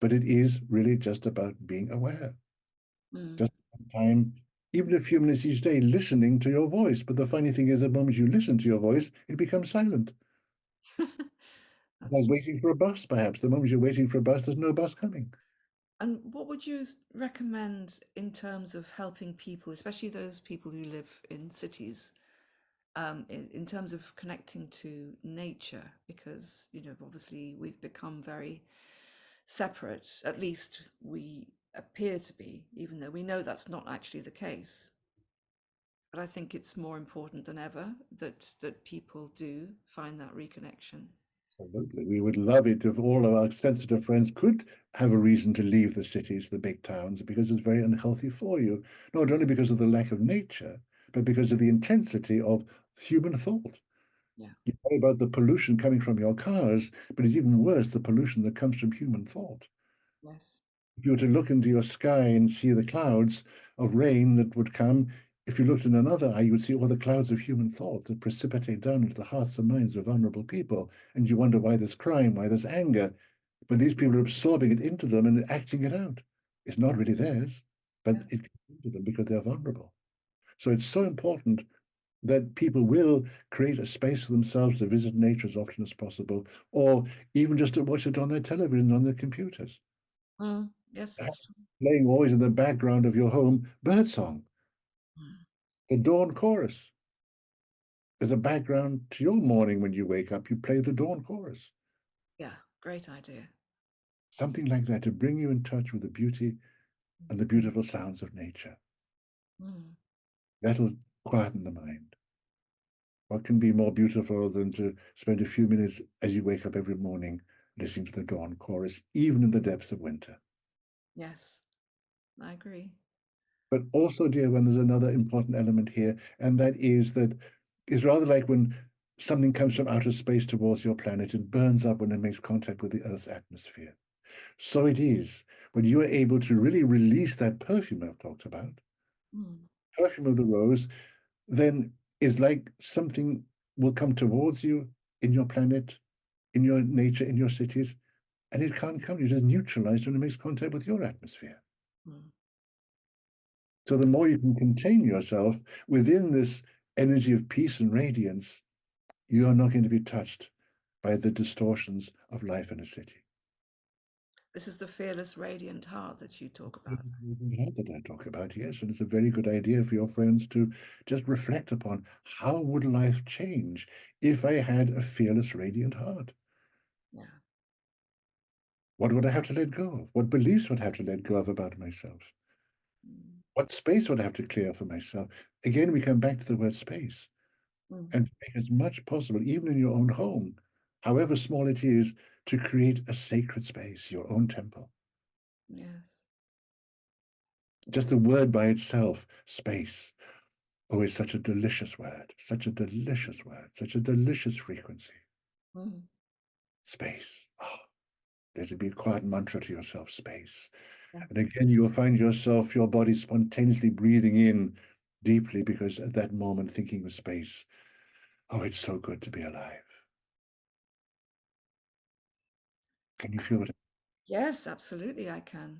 But it is really just about being aware. mm. Just time, even a few minutes each day, listening to your voice. But the funny thing is, the moment you listen to your voice, it becomes silent. That's Like true. waiting for a bus, perhaps. The moment you're waiting for a bus, there's no bus coming. And what would you recommend in terms of helping people, especially those people who live in cities, in terms of connecting to nature? Because, obviously we've become very separate, at least we appear to be, even though we know that's not actually the case. But I think it's more important than ever that people do find that reconnection. Absolutely. We would love it if all of our sensitive friends could have a reason to leave the cities, the big towns, because it's very unhealthy for you. Not only because of the lack of nature, but because of the intensity of human thought. Yeah. You worry about the pollution coming from your cars, but it's even worse, the pollution that comes from human thought. Yes. If you were to look into your sky and see the clouds of rain that would come, if you looked in another eye, you would see all the clouds of human thought that precipitate down into the hearts and minds of vulnerable people. And you wonder why there's crime, why there's anger. But these people are absorbing it into them and acting it out. It's not really theirs, but Yeah. it comes into them because they're vulnerable. So it's so important that people will create a space for themselves to visit nature as often as possible, or even just to watch it on their television, on their computers. Mm. Yes, Have that's true. playing always in the background of your home birdsong, Mm. the dawn chorus. As a background to your morning when you wake up, you play the dawn chorus. Yeah, great idea. Something like that to bring you in touch with the beauty and the beautiful sounds of nature. Mm. That'll quieten the mind. What can be more beautiful than to spend a few minutes as you wake up every morning listening to the dawn chorus, even in the depths of winter? Yes, I agree. But also, dear one, there's another important element here, and that is that it's rather like when something comes from outer space towards your planet, it burns up when it makes contact with the Earth's atmosphere. So it is when you are able to really release that perfume I've talked about, Mm. perfume of the rose, then it's like something will come towards you in your planet, in your nature, in your cities, and it can't come. You're just neutralized when it makes contact with your atmosphere. Mm. So the more you can contain yourself within this energy of peace and radiance, you are not going to be touched by the distortions of life in a city. This is the fearless, radiant heart that you talk about. That I talk about, yes, and it's a very good idea for your friends to just reflect upon how would life change if I had a fearless, radiant heart? Yeah. What would I have to let go of? What beliefs would I have to let go of about myself? Mm. What space would I have to clear for myself? Again, we come back to the word space. Mm. And to make as much possible, even in your own home, however small it is, to create a sacred space, your own temple. Yes. Just the word by itself, space, oh, is such a delicious word, such a delicious word, such a delicious frequency. Mm. Space. Oh, let it be a quiet mantra to yourself, space. And Yes. again, you'll find yourself, your body spontaneously breathing in deeply because at that moment, thinking of space, oh, it's so good to be alive. Can you feel it? Yes, absolutely, I can.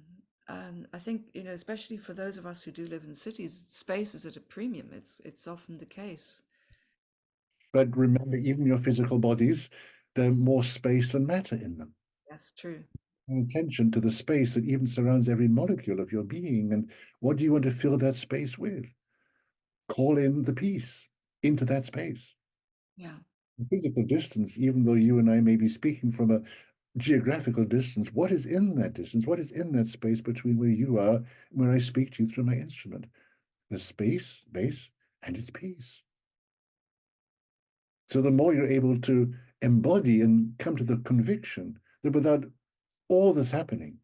And I think, especially for those of us who do live in cities, space is at a premium. It's often the case. But remember, even your physical bodies, there's more space than matter in them. That's true. Pay attention to the space that even surrounds every molecule of your being. And what do you want to fill that space with? Call in the peace into that space. Yeah. The physical distance, even though you and I may be speaking from geographical distance. What is in that distance? What is in that space between where you are and where I speak to you through my instrument? The space, and its peace. So the more you're able to embody and come to the conviction that without all this happening,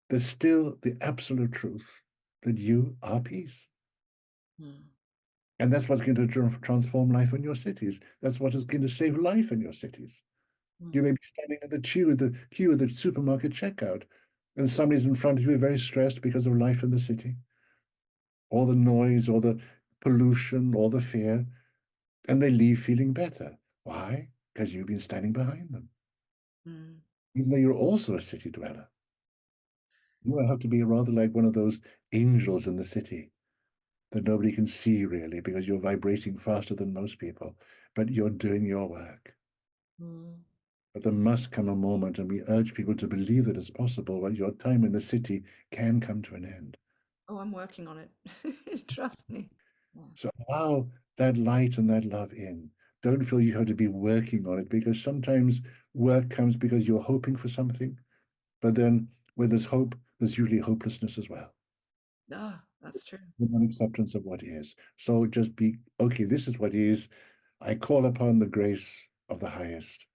there's still the absolute truth that you are peace. Mm. And that's what's going to transform life in your cities. That's what is going to save life in your cities. You Mm. may be standing at the queue at the supermarket checkout, and somebody's in front of you very stressed because of life in the city, or the noise, or the pollution, or the fear, and they leave feeling better. Why? Because you've been standing behind them. Mm. Even though you're also a city dweller. You have to be rather like one of those angels in the city that nobody can see really because you're vibrating faster than most people, but you're doing your work. Mm. But there must come a moment, and we urge people to believe that it's possible, where your time in the city can come to an end. Oh, I'm working on it. Trust me. Yeah. So allow that light and that love in. Don't feel you have to be working on it, because sometimes work comes because you're hoping for something, but then where there's hope, there's usually hopelessness as well. Ah, that's true. Non acceptance of what is. So just be okay, this is what is. I call upon the grace of the highest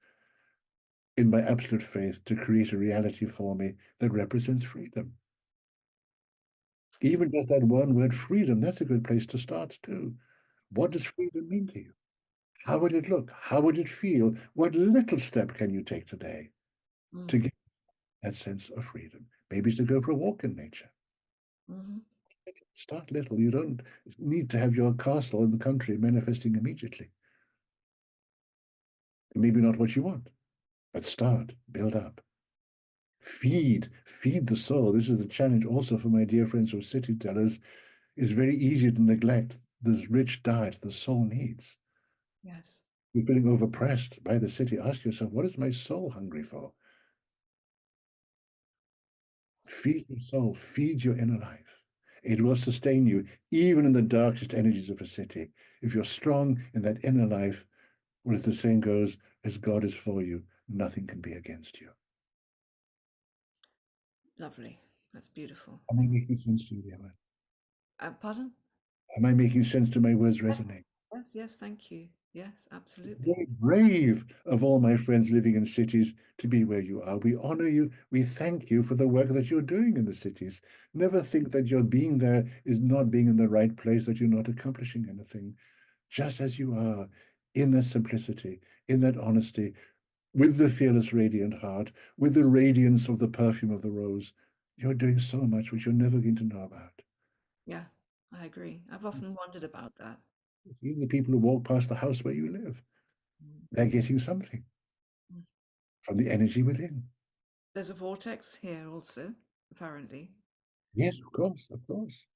in my absolute faith to create a reality for me that represents freedom. Even just that one word freedom, that's a good place to start too. What does freedom mean to you? How would it look? How would it feel? What little step can you take today to Mm. get that sense of freedom? Maybe it's to go for a walk in nature. Hmm. Start little. You don't need to have your castle in the country manifesting immediately. Maybe not what you want, but start, build up. Feed the soul. This is the challenge also for my dear friends of city tellers. It's very easy to neglect this rich diet the soul needs. Yes. You're feeling overpressed by the city. Ask yourself, what is my soul hungry for? Feed your soul, feed your inner life. It will sustain you, even in the darkest energies of a city. If you're strong in that inner life, well, as the saying goes, as God is for you, nothing can be against you. Lovely. That's beautiful. Am I making sense to you, dear one? Pardon? Am I making sense? Do my words Yes. resonate? Yes, yes, thank you. Yes, absolutely. Very brave of all my friends living in cities to be where you are. We honor you. We thank you for the work that you're doing in the cities. Never think that your being there is not being in the right place, that you're not accomplishing anything. Just as you are, in that simplicity, in that honesty, with the fearless, radiant heart, with the radiance of the perfume of the rose, you're doing so much which you're never going to know about. Yeah, I agree. I've often wondered about that. Even the people who walk past the house where you live, Mm. they're getting something Mm. from the energy within. There's a vortex here also, apparently. Yes, of course, of course.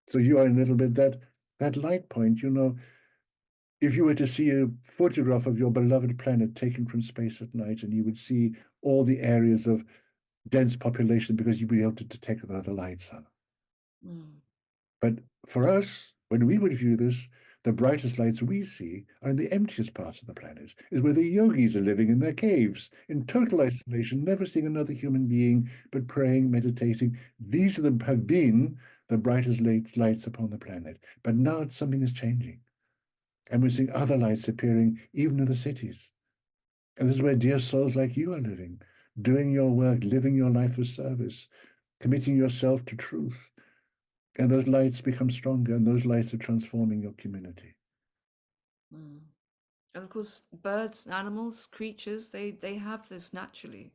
So you are a little bit that light point. If you were to see a photograph of your beloved planet taken from space at night, and you would see all the areas of dense population because you'd be able to detect where the lights are. Mm. But for us, when we would view this, the brightest lights we see are in the emptiest parts of the planet, is where the yogis are living in their caves, in total isolation, never seeing another human being, but praying, meditating. These have been the brightest lights upon the planet. But now something is changing. And we're seeing other lights appearing even in the cities. And this is where dear souls like you are living, doing your work, living your life of service, committing yourself to truth. And those lights become stronger, and those lights are transforming your community. Mm. And of course, birds, animals, creatures, they have this naturally.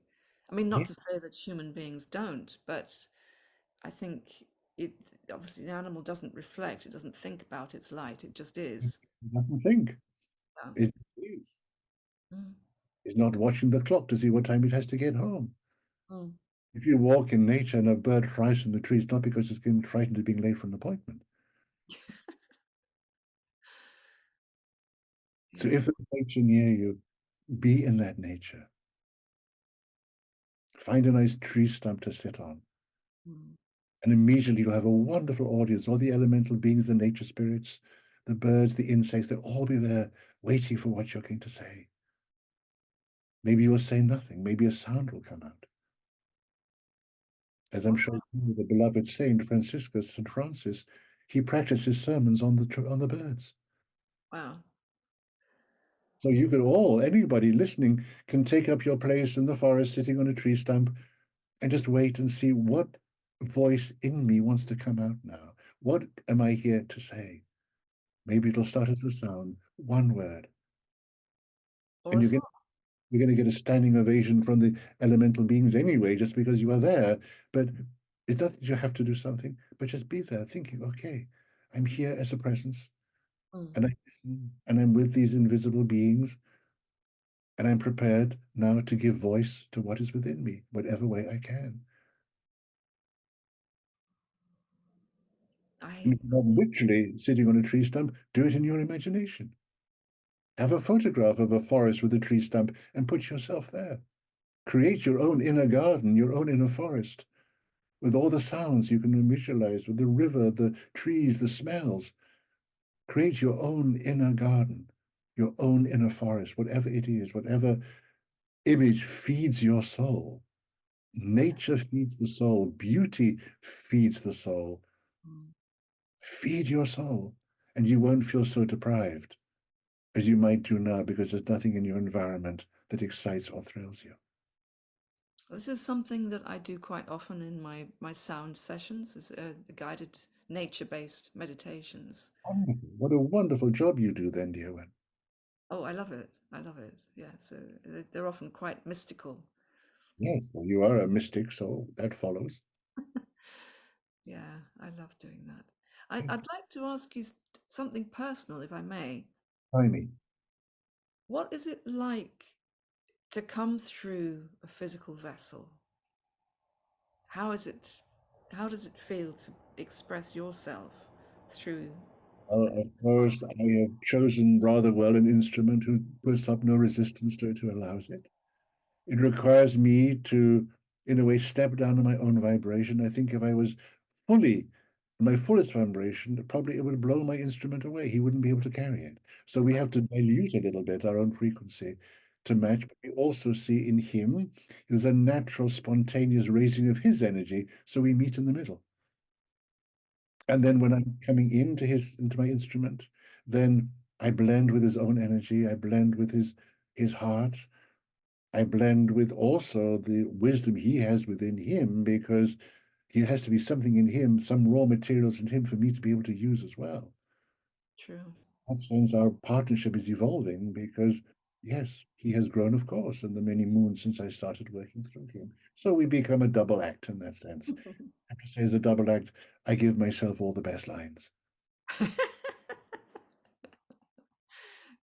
I mean, not Yeah, to say that human beings don't, but I think it obviously the animal doesn't reflect, it doesn't think about its light, it just it is. doesn't think. Yeah. It is. Mm. It's not watching the clock to see what time it has to get home. Mm. If you walk in nature and a bird flies from the tree, it's not because it's getting frightened of being late for an appointment. So Yeah. if there's nature near you, be in that nature. Find a nice tree stump to sit on. Mm. And immediately you'll have a wonderful audience. All the elemental beings, the nature spirits, the birds, the insects, they'll all be there waiting for what you're going to say. Maybe you will say nothing. Maybe a sound will come out. As I'm Wow. sure you know, the beloved Saint Franciscus, St. Francis, he practiced his sermons on the birds. Wow. So you could all, anybody listening, can take up your place in the forest, sitting on a tree stump, and just wait and see what voice in me wants to come out now. What am I here to say? Maybe it'll start as a sound, one word, Or and a song. you're going to get a standing ovation from the elemental beings anyway, just because you are there. But it doesn't you have to do something, but just be there, thinking, okay, I'm here as a presence, Mm. and I listen, and I'm with these invisible beings, and I'm prepared now to give voice to what is within me, whatever way I can. And I if you're not literally sitting on a tree stump, do it in your imagination. Have a photograph of a forest with a tree stump and put yourself there. Create your own inner garden, your own inner forest, with all the sounds you can visualize, with the river, the trees, the smells. Create your own inner garden, your own inner forest, whatever it is, whatever image feeds your soul. Nature feeds the soul, beauty feeds the soul. Mm. Feed your soul, and you won't feel so deprived as you might do now because there's nothing in your environment that excites or thrills you. This is something that I do quite often in my sound sessions, is guided nature-based meditations. Wonderful. What a wonderful job you do then, dear one. Oh, I love it. I love it. Yeah. So they're often quite mystical. Yes, well, you are a mystic, so that follows. Yeah, I love doing that. Yes. I'd like to ask you something personal, if I may. Try me. What is it like to come through a physical vessel? How is it, how does it feel to express yourself through? Of course, I have chosen rather well an instrument who puts up no resistance to it, who allows it. It requires me to, in a way, step down to my own vibration. I think if I was fully in my fullest vibration, probably it would blow my instrument away. He wouldn't be able to carry it. So we have to dilute a little bit our own frequency to match. But we also see in him there's a natural, spontaneous raising of his energy. So we meet in the middle. And then when I'm coming into my instrument, then I blend with his own energy. I blend with his heart. I blend with also the wisdom he has within him because he has to be something in him, some raw materials in him for me to be able to use as well. True. In that sense, our partnership is evolving because, yes, he has grown, of course, in the many moons since I started working through him. So we become a double act in that sense. I have to say, as a double act, I give myself all the best lines.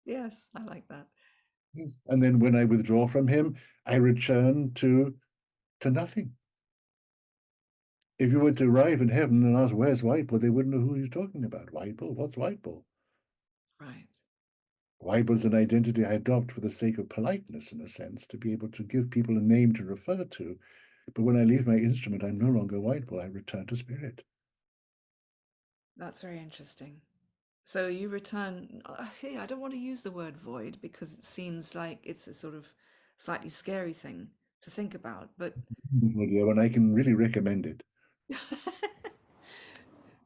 Yes, I like that. Yes. And then when I withdraw from him, I return to nothing. If you were to arrive in heaven and ask, where's White Bull, they wouldn't know who you're talking about. White Bull? What's White Bull? Right. White Bull's an identity I adopt for the sake of politeness, in a sense, to be able to give people a name to refer to. But when I leave my instrument, I'm no longer White Bull. I return to spirit. That's very interesting. So you return, hey, I don't want to use the word void because it seems like it's a sort of slightly scary thing to think about, but Beautiful, dear, and I can really recommend it.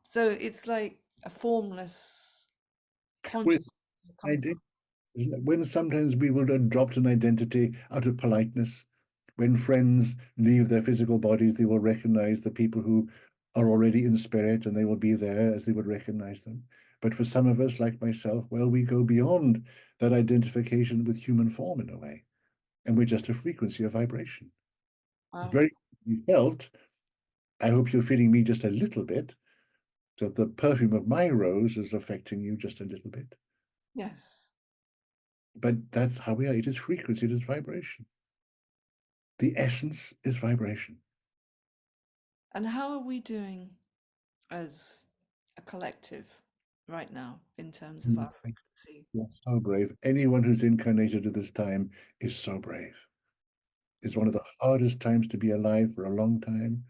so it's like a formless Well, consciousness you I come from. did. Isn't it? When sometimes we will adopt an identity out of politeness, when friends leave their physical bodies, they will recognize the people who are already in spirit and they will be there as they would recognize them. But for some of us, like myself, well, we go beyond that identification with human form in a way, and we're just a frequency of vibration. Wow. Very felt. I hope you're feeling me just a little bit, that the perfume of my rose is affecting you just a little bit. Yes. But that's how we are. It is frequency, it is vibration. The essence is vibration. And how are we doing as a collective right now in terms of our frequency? You're so brave. Anyone who's incarnated at this time is so brave. It's one of the hardest times to be alive for a long time.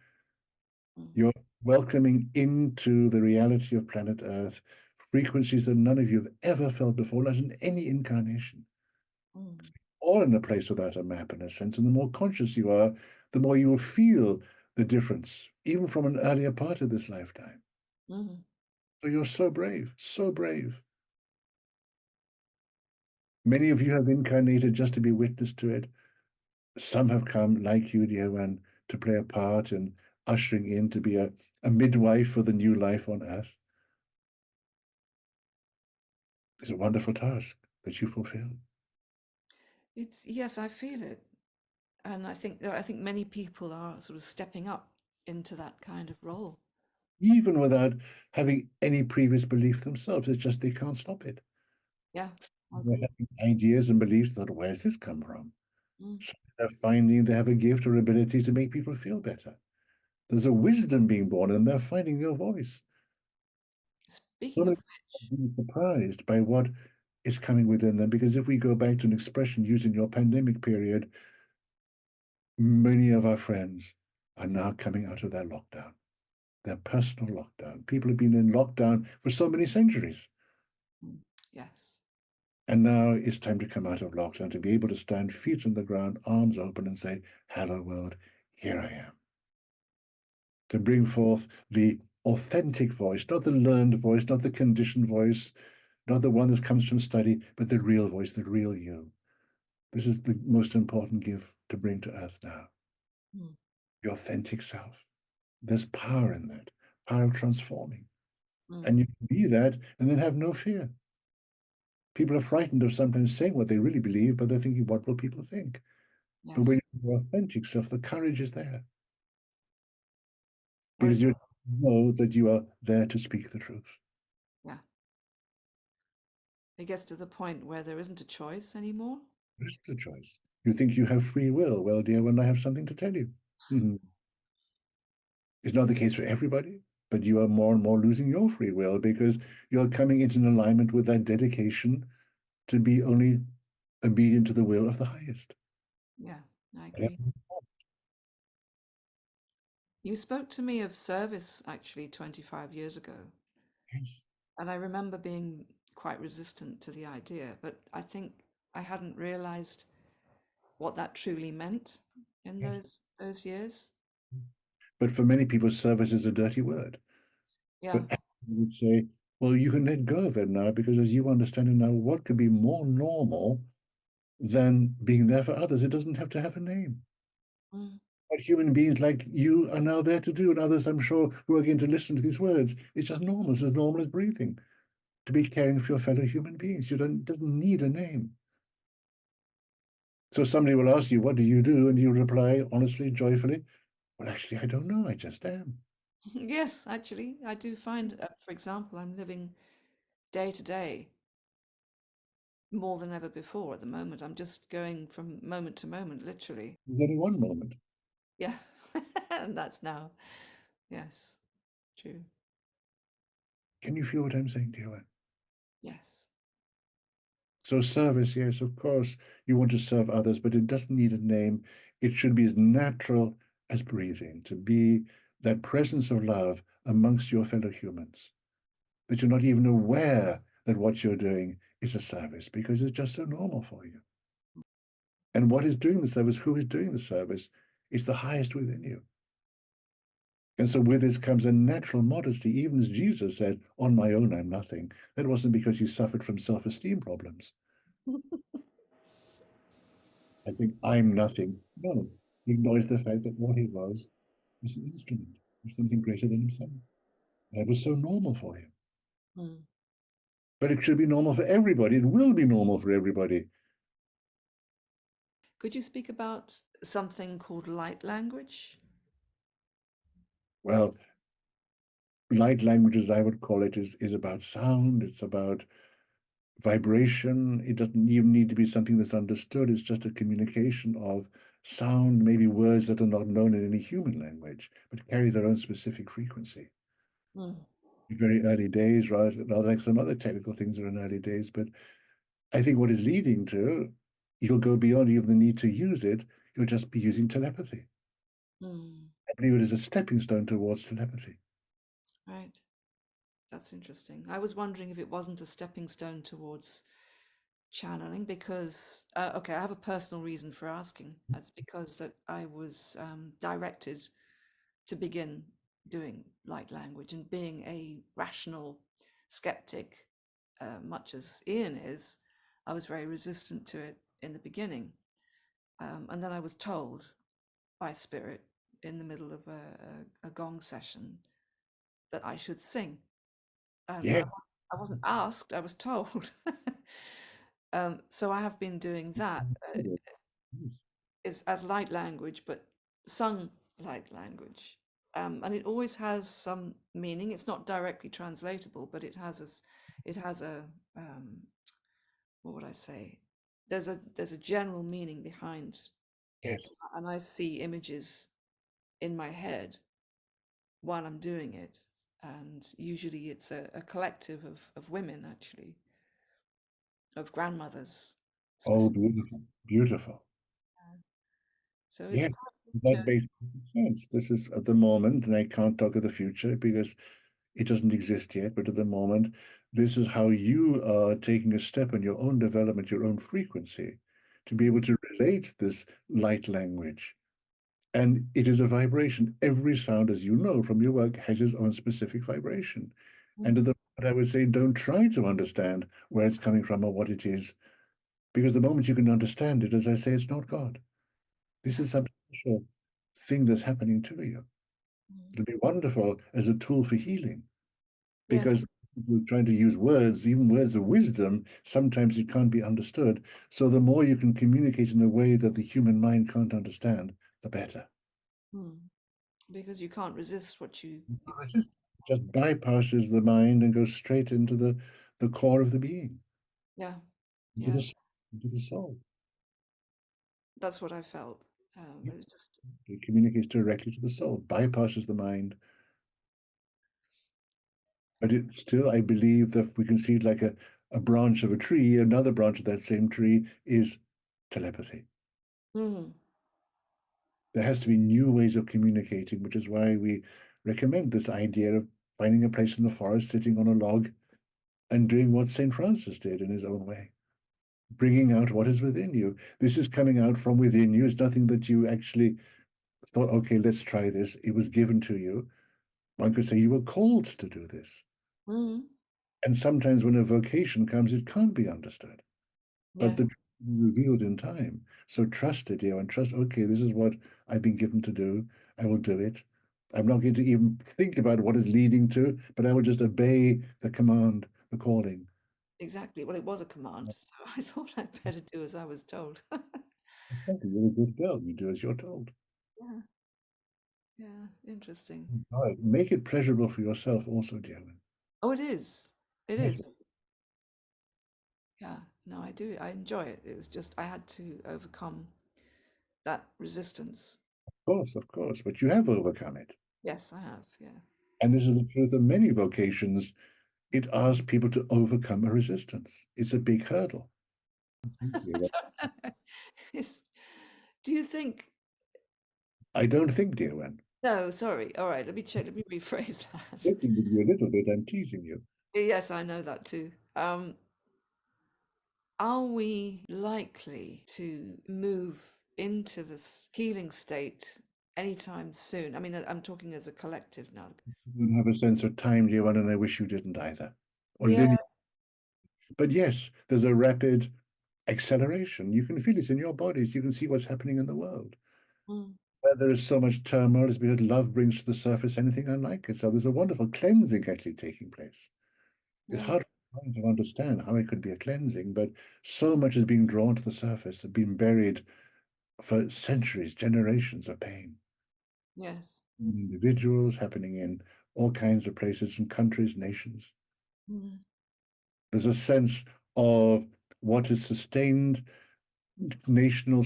Mm, You're welcoming into the reality of planet Earth frequencies that none of you have ever felt before, not in any incarnation. mm. all in a place without a map in a sense. And the more conscious you are, the more you will feel the difference, even from an earlier part of this lifetime. Mm. So you're so brave, so brave. Many of you have incarnated just to be witness to it. Some have come, like you, dear one, to play a part in ushering in to be a midwife for the new life on earth. It's a wonderful task that you fulfill. It's yes, I feel it, and I think many people are sort of stepping up into that kind of role. Even without having any previous belief themselves. It's just they can't stop it. Yeah, I They're agree. having ideas and beliefs that where's this come from? Mm. So they're finding they have a gift or ability to make people feel better. There's a wisdom being born, and they're finding their voice. So Speaking many of people which, have been surprised by what is coming within them. Because if we go back to an expression used in your pandemic period, many of our friends are now coming out of their lockdown, their personal lockdown. People have been in lockdown for so many centuries. mm, yes, And now it's time to come out of lockdown, to be able to stand feet on the ground, arms open, and say, hello, world, here I am. To bring forth the authentic voice, not the learned voice, not the conditioned voice, not the one that comes from study, but the real voice, the real you. This is the most important gift to bring to earth now, mm, the authentic self. There's power in that, power of transforming. mm, And you can be that and then have no fear. People are frightened of sometimes saying what they really believe, but they're thinking, what will people think? But when yes, you're authentic self, the courage is there or because you know that you are there to speak the truth. yeah, it gets to the point where there isn't a choice anymore. It's a choice. You think you have free will. Well, dear one, I have something to tell you. Mhm. It's not the case for everybody, but you are more and more losing your free will because you're coming into an alignment with that dedication to be only obedient to the will of the highest. Yeah, I Whatever agree. you You spoke to me of service actually 25 years ago, want. and I remember being quite resistant to the idea, but I think I hadn't realized what that truly meant in Yes. those years. But for many people, service is a dirty word. Yeah. But I would say, well, you can let go of it now because as you understand it now, what could be more normal than being there for others? It doesn't have to have a name. Mm, What human beings like you are now there to do, and others, I'm sure, who are going to listen to these words. It's just normal. It's as normal as breathing. To be caring for your fellow human beings. You don't doesn't need a name. So somebody will ask you, what do you do? And you reply honestly, joyfully, well, actually, I don't know. I just am. yes, actually, I do find, for example, I'm living day to day more than ever before at the moment. I'm just going from moment to moment, literally. There's only one moment. Yeah. And that's now. Yes, true. Can you feel what I'm saying, dear one? Yes. So service, yes, of course, you want to serve others, but it doesn't need a name. It should be as natural as breathing, to be that presence of love amongst your fellow humans, that you're not even aware that what you're doing is a service because it's just so normal for you. And what is doing the service, who is doing the service, is the highest within you. And so with this comes a natural modesty, even as Jesus said, on my own, I'm nothing. That wasn't because he suffered from self-esteem problems. I think I'm nothing. No, he acknowledged the fact that all he was an instrument of something greater than himself. That was so normal for him. Mm. But it should be normal for everybody. It will be normal for everybody. Could you speak about something called light language? Well, light language, as I would call it, is about sound. It's about vibration. It doesn't even need to be something that's understood. It's just a communication of sound, maybe words that are not known in any human language, but carry their own specific frequency. Mm. Very early days, rather like some other technical things that are in early days. But I think what is leading to, you'll go beyond even the need to use it. You'll just be using telepathy. Mm. I believe it is a stepping stone towards telepathy. Right. That's interesting. I was wondering if it wasn't a stepping stone towards channeling because, okay, I have a personal reason for asking. That's because that I was directed to begin doing light language, and being a rational skeptic, much as Ian is, I was very resistant to it in the beginning. And then I was told by spirit in the middle of a gong session that I should sing. Yeah. I wasn't asked, I was told. So I have been doing that. Is as light language, but sung light language. And it always has some meaning. It's not directly translatable, but it has a, what would I say? There's a general meaning behind it, Yes. and I see images in my head while I'm doing it. And usually it's a collective of women, actually, of grandmothers, Oh, specifically. beautiful. Beautiful. So it's Yes. quite, That makes sense. This is at the moment, and I can't talk of the future because it doesn't exist yet, but at the moment, this is how you are taking a step in your own development, your own frequency, to be able to relate this light language. And it is a vibration. Every sound, as you know from your work, has its own specific vibration. And at mm, the moment, I would say, don't try to understand where it's coming from or what it is, because the moment you can understand it, as I say, it's not God. This yeah, is some special thing that's happening to you. mm, It'll be wonderful as a tool for healing, yeah, because people trying to use words, even words of wisdom, sometimes it can't be understood. So the more you can communicate in a way that the human mind can't understand, the better. mm. Because you can't resist what you Resist just bypasses the mind and goes straight into the core of the being, yeah, into the yeah, into the soul. that's what I felt. Yeah. It was just, It communicates directly to the soul, bypasses the mind. But it still, I believe that we can see it like a branch of a tree, another branch of that same tree is telepathy. mm, There has to be new ways of communicating, which is why we recommend this idea of finding a place in the forest, sitting on a log, and doing what St. Francis did in his own way, bringing out what is within you. This is coming out from within you. It's nothing that you actually thought, okay, let's try this. It was given to you. One could say you were called to do this. mm, And sometimes when a vocation comes, it can't be understood, but yeah, the truth is revealed in time. So trust it, and trust, okay, this is what I've been given to do. I will do it. I'm not going to even think about what it's leading to, but I will just obey the command, the calling. exactly. Well, it was a command, so I thought I'd better do as I was told. Exactly. You're a good girl. You do as you're told. Yeah, yeah, interesting. All right. Make it pleasurable for yourself also, dear one. Oh, it is. It Pleasure. is. Yeah, no, I do. I enjoy it. It was just I had to overcome that resistance. Of course, but you have overcome it. Yes, I have. Yeah. And this is the truth of many vocations. It asks people to overcome a resistance. It's a big hurdle. I don't know. It's, do you think? I don't think, dear one. No, sorry. All right, let me check. Let me rephrase that. Joking with you a little bit, I'm teasing you. Yes, I know that too. Are we likely to move into this healing state anytime soon? I mean, I'm talking as a collective now. You don't have a sense of time, dear one, and I wish you didn't either. Or Yeah. linear. But yes, there's a rapid acceleration. You can feel it in your bodies. You can see what's happening in the world. Mm, Where there is so much turmoil is because love brings to the surface anything unlike it. So there's a wonderful cleansing actually taking place. It's yeah. hard for mind to understand how it could be a cleansing, but so much is being drawn to the surface and been buried for centuries, generations of pain. Yes. Individuals, happening in all kinds of places and countries, nations. Mm, There's a sense of what is sustained national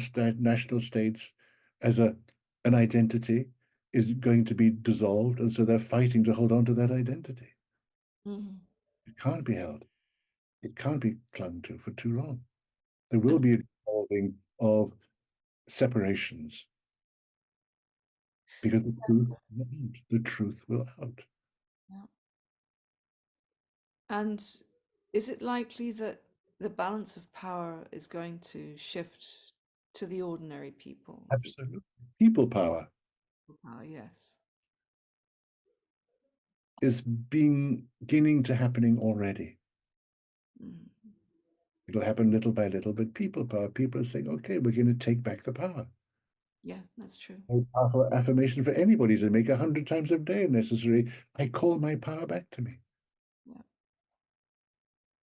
states as an identity is going to be dissolved, and so they're fighting to hold on to that identity. mm. It can't be held. It can't be clung to for too long. There will And be a dissolving of separations because the truth will out. yeah. And is it likely that? the balance of power is going to shift to the ordinary people. Absolutely. People power Power, yes. is beginning to happening already. Mm. It'll happen little by little, but people power, people are saying, okay, we're going to take back the power. Yeah, that's true. No powerful affirmation for anybody to make 100 times a day if necessary. I call my power back to me Yeah.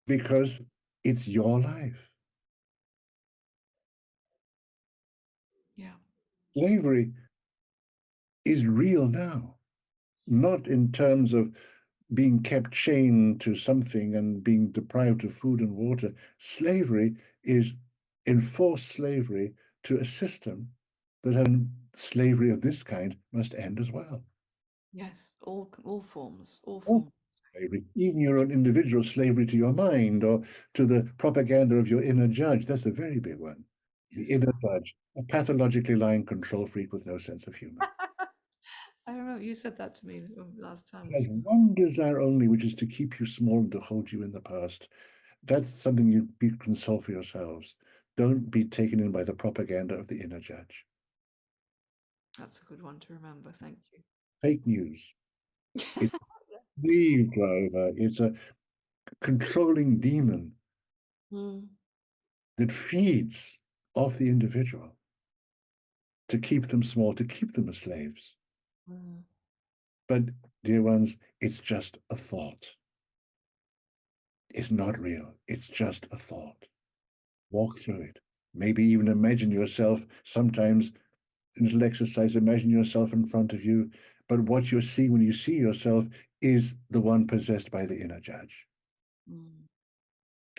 because it's your life. Yeah. Slavery is real now, not in terms of being kept chained to something and being deprived of food and water. Slavery is enforced slavery to a system that slavery of this kind must end as well. Yes. All forms. All All forms. slavery, even your own individual slavery to your mind or to the propaganda of your inner judge, that's a very big one. The Yes. inner judge, a pathologically lying control freak with no sense of humor. I remember you said that to me last time It we has spoke. one desire only, which is to keep you small and to hold you in the past. That's something you can solve for yourselves. Don't be taken in by the propaganda of the inner judge. That's a good one to remember. Thank Fake news. you. It's a slave driver. It's a controlling demon Mm. that feeds off the individual to keep them small, to keep them as slaves. Mm. But, dear ones, it's just a thought. It's not real. It's just a thought. Walk through it. Maybe even imagine yourself sometimes in little exercise, imagine yourself in front of you, but what you see when you see yourself is the one possessed by the inner judge. Mm.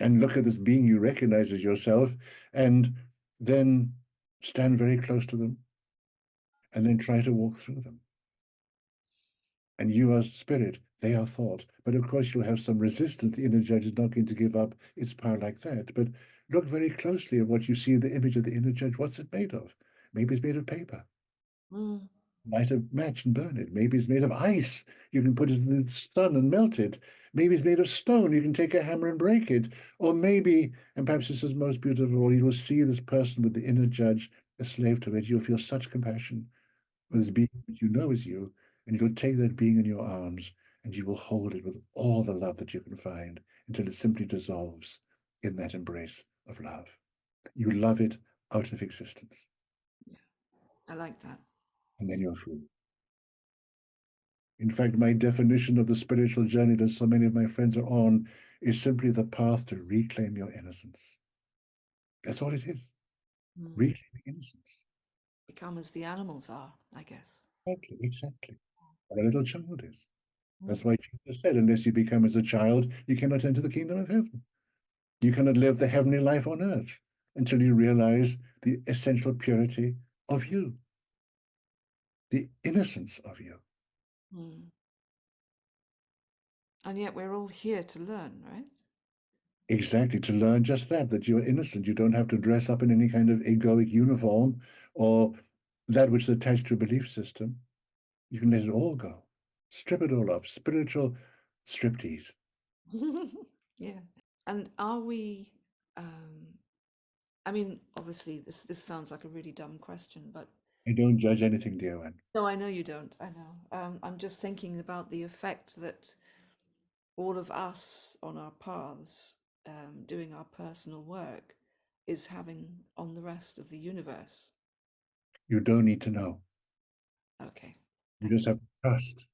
And look at this being you recognize as yourself, and then stand very close to them, and then try to walk through them. And you are spirit, they are thought. But of course, you'll have some resistance. The inner judge is not going to give up its power like that. But look very closely at what you see in the image of the inner judge. What's it made of? Maybe it's made of paper. Mm. Light a match and burn it. Maybe it's made of ice. You can put it in the sun and melt it. Maybe it's made of stone. You can take a hammer and break it. Or maybe, and perhaps this is most beautiful, you will see this person with the inner judge, a slave to it. You'll feel such compassion for this Mm. being that you know is you, and you'll take that being in your arms and you will hold it with all the love that you can find until it simply dissolves in that embrace of love. You love it out of existence, Yeah. I like that. and then you're free. In fact, my definition of the spiritual journey that so many of my friends are on is simply the path to reclaim your innocence. That's all it is. Mm. Reclaiming innocence. Become as the animals are, I guess. Exactly, exactly. What a little child is. That's Mm. why Jesus said, unless you become as a child, you cannot enter the kingdom of heaven. You cannot live the heavenly life on earth until you realize the essential purity of you, the innocence of you. Mm. And yet we're all here to learn, right? Exactly, to learn just that you are innocent. You don't have to dress up in any kind of egoic uniform or that which is attached to a belief system. You can let it all go. Strip it all off. Spiritual striptease. Yeah. And are we, I mean, obviously this sounds like a really dumb question, but I don't judge anything, dear one. no, I know you don't. I know. I'm just thinking about the effect that all of us on our paths, doing our personal work, is having on the rest of the universe. You don't need to know. Okay, You thank just have to trust.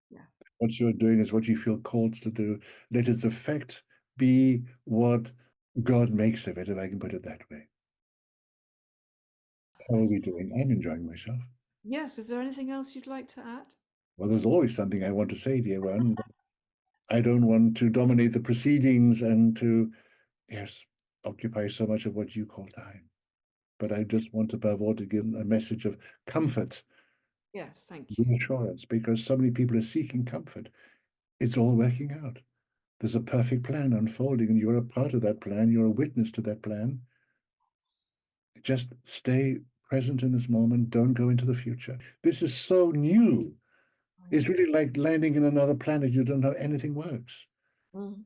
you. Yeah. What you're doing is what you feel called to do. Let its effect be what God makes of it, if I can put it that way. How are we doing? I'm enjoying myself. Yes, is there anything else you'd like to add? Well, there's always something I want to say, dear one. I don't want to dominate the proceedings and to, yes, occupy so much of what you call time. But I just want above all to give a message of comfort, Yes, thank you. reassurance, because so many people are seeking comfort. It's all working out. There's a perfect plan unfolding, and you're a part of that plan. You're a witness to that plan. Just stay present in this moment. Don't go into the future. This is so new. It's really like landing in another planet. You don't know how anything works. Mm.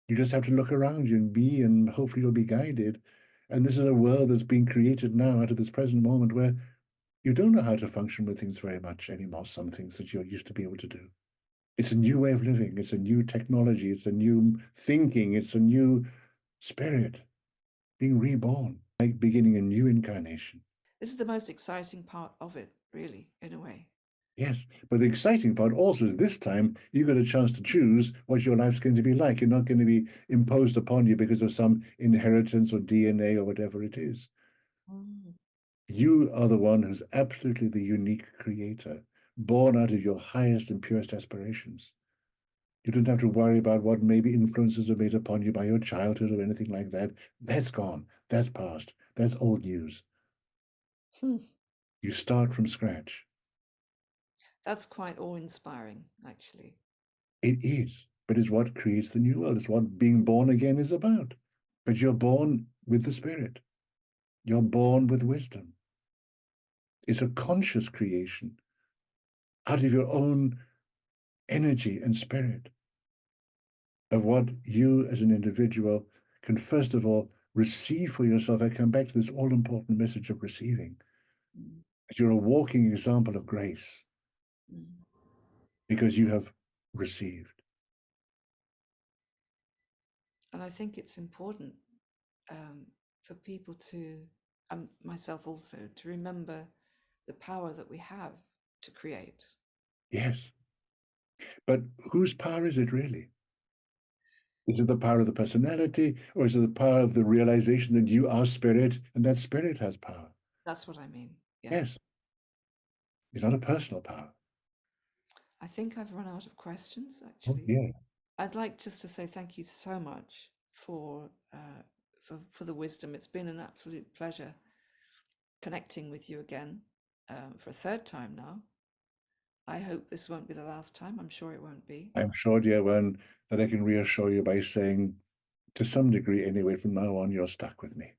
You just have to look around you and be, and hopefully you'll be guided. And this is a world that's being created now out of this present moment where you don't know how to function with things very much anymore, some things that you're used to be able to do. It's a new way of living, it's a new technology, it's a new thinking, it's a new spirit being reborn, like beginning a new incarnation. This is the most exciting part of it, really, in a way. Yes, but the exciting part also is this time you got a chance to choose what your life's going to be like. You're not going to be imposed upon you because of some inheritance or DNA or whatever it is. Mm. You are the one who's absolutely the unique creator, born out of your highest and purest aspirations. You don't have to worry about what maybe influences are made upon you by your childhood or anything like that. That's gone. That's past. That's old news. Hmm. You start from scratch. That's quite awe-inspiring, actually. It is, but it's what creates the new world. It's what being born again is about. But you're born with the Spirit. You're born with wisdom. It's a conscious creation out of your own energy and spirit of what you as an individual can, first of all, receive for yourself. I come back to this all important message of receiving. Mm. You're a walking example of grace Mm. because you have received. And I think it's important um, for people to, myself also, to remember the power that we have to create. Yes. But whose power is it really? Is it the power of the personality, or is it the power of the realization that you are spirit and that spirit has power? That's what I mean. Yeah. Yes, it's not a personal power. I think I've run out of questions, Oh, actually. yeah. I'd like just to say thank you so much for the wisdom. It's been an absolute pleasure connecting with you again for a third time now. I hope this won't be the last time. I'm sure it won't be. I'm sure, dear one, that I can reassure you by saying, to some degree anyway, from now on, you're stuck with me.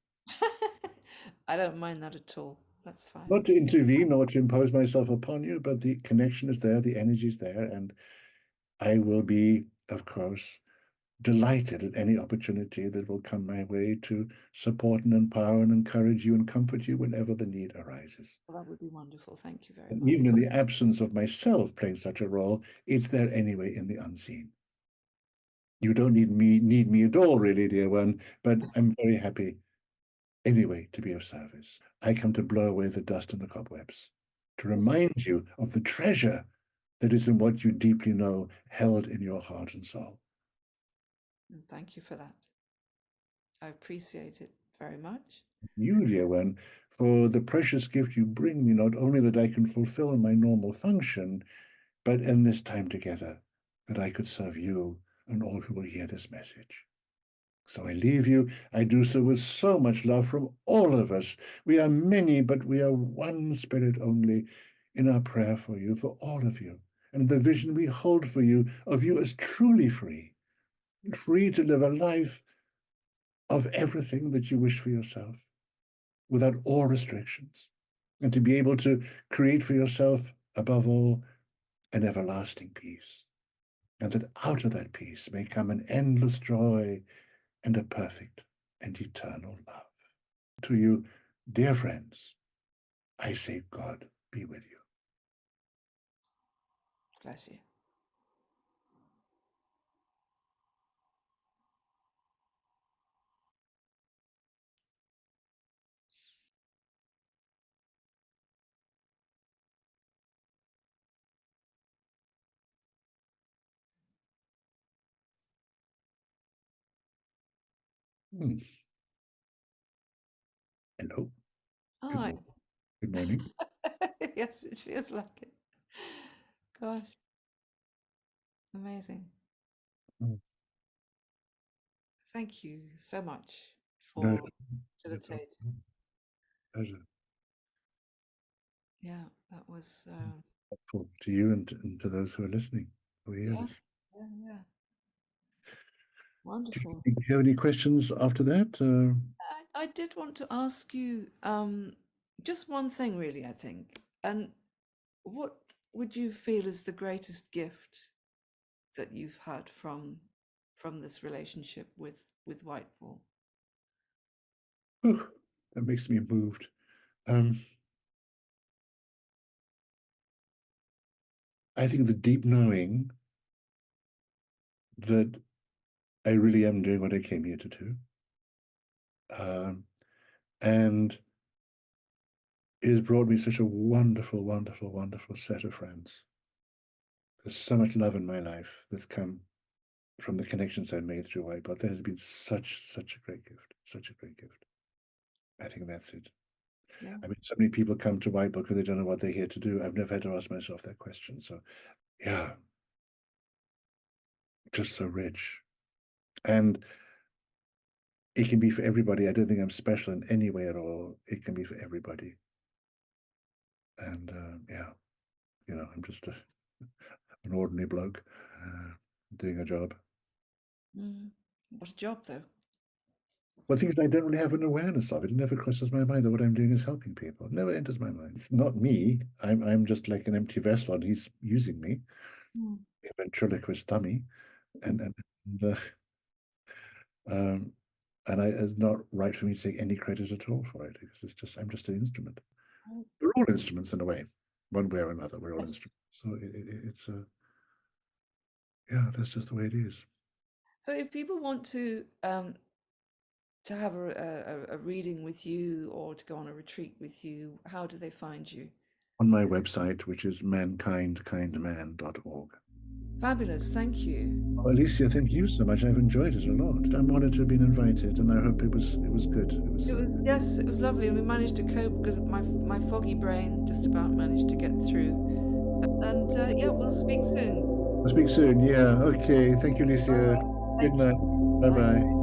I don't mind that at all. That's fine. Not to intervene or to impose myself upon you, but the connection is there, the energy is there, and I will be, of course, delighted at any opportunity that will come my way to support and empower and encourage you and comfort you whenever the need arises. Well, that would be wonderful. Thank you very And much. even in the absence of myself playing such a role, it's there anyway in the unseen. You don't need me at all, really, dear one, but I'm very happy anyway to be of service. I come to blow away the dust and the cobwebs, to remind you of the treasure that is in what you deeply know, held in your heart and soul. And thank you for that. I appreciate it very much. You, dear one, for the precious gift you bring me, not only that I can fulfill my normal function, but in this time together, that I could serve you and all who will hear this message. So I leave you. I do so with so much love from all of us. We are many, but we are one spirit only in our prayer for you, for all of you, and the vision we hold for you of you as truly free, free to live a life of everything that you wish for yourself without all restrictions, and to be able to create for yourself, above all, an everlasting peace. And that out of that peace may come an endless joy and a perfect and eternal love. To you, dear friends, I say, God be with you. Bless you. Hmm. Hello. Good Hi. morning. Good morning. Yes, it feels like it. Gosh, amazing. Mm. Thank you so much No, for that's all. facilitating. Pleasure. Yeah, that was, Helpful to you and to those who are listening, who hear yeah, this. yeah, Do wonderful. you have any questions after that? I did want to ask you just one thing, really, I think. And what would you feel is the greatest gift that you've had from this relationship with Whitewall? Whew, that makes me moved. I think the deep knowing that I really am doing what I came here to do. And it has brought me such a wonderful, wonderful, wonderful set of friends. There's so much love in my life that's come from the connections I made through Wipeout. That has been such a great gift, such a great gift. I think that's it. Yeah. I mean, so many people come to Wipeout because they don't know what they're here to do. I've never had to ask myself that question. So, yeah, just so rich. And it can be for everybody. I don't think I'm special in any way at all. It can be for everybody. And yeah, I'm just an ordinary bloke doing a job. What a job, though. Well, the thing is, I don't really have an awareness of it. It never crosses my mind that what I'm doing is helping people. It never enters my mind. It's not me. I'm just like an empty vessel, and he's using me, a ventriloquist dummy, and and and, um, it's not right for me to take any credit at all for it because I'm just an instrument. We're all instruments in a way, one way or another. We're all Yes. instruments. So it's yeah, that's just the way it is. So if people want to have a reading with you or to go on a retreat with you, how do they find you? On my website, which is mankindkindman.org. Fabulous, thank you. Well, Alicia, thank you so much. I've enjoyed it a lot. I'm honored to have been invited, and I hope it was good. It was. Yes, it was lovely, and we managed to cope because my foggy brain just about managed to get through. And yeah, we'll speak soon. We'll speak soon. Yeah. Okay. Thank you, Alicia. Good Thank night. you. Bye Bye. bye.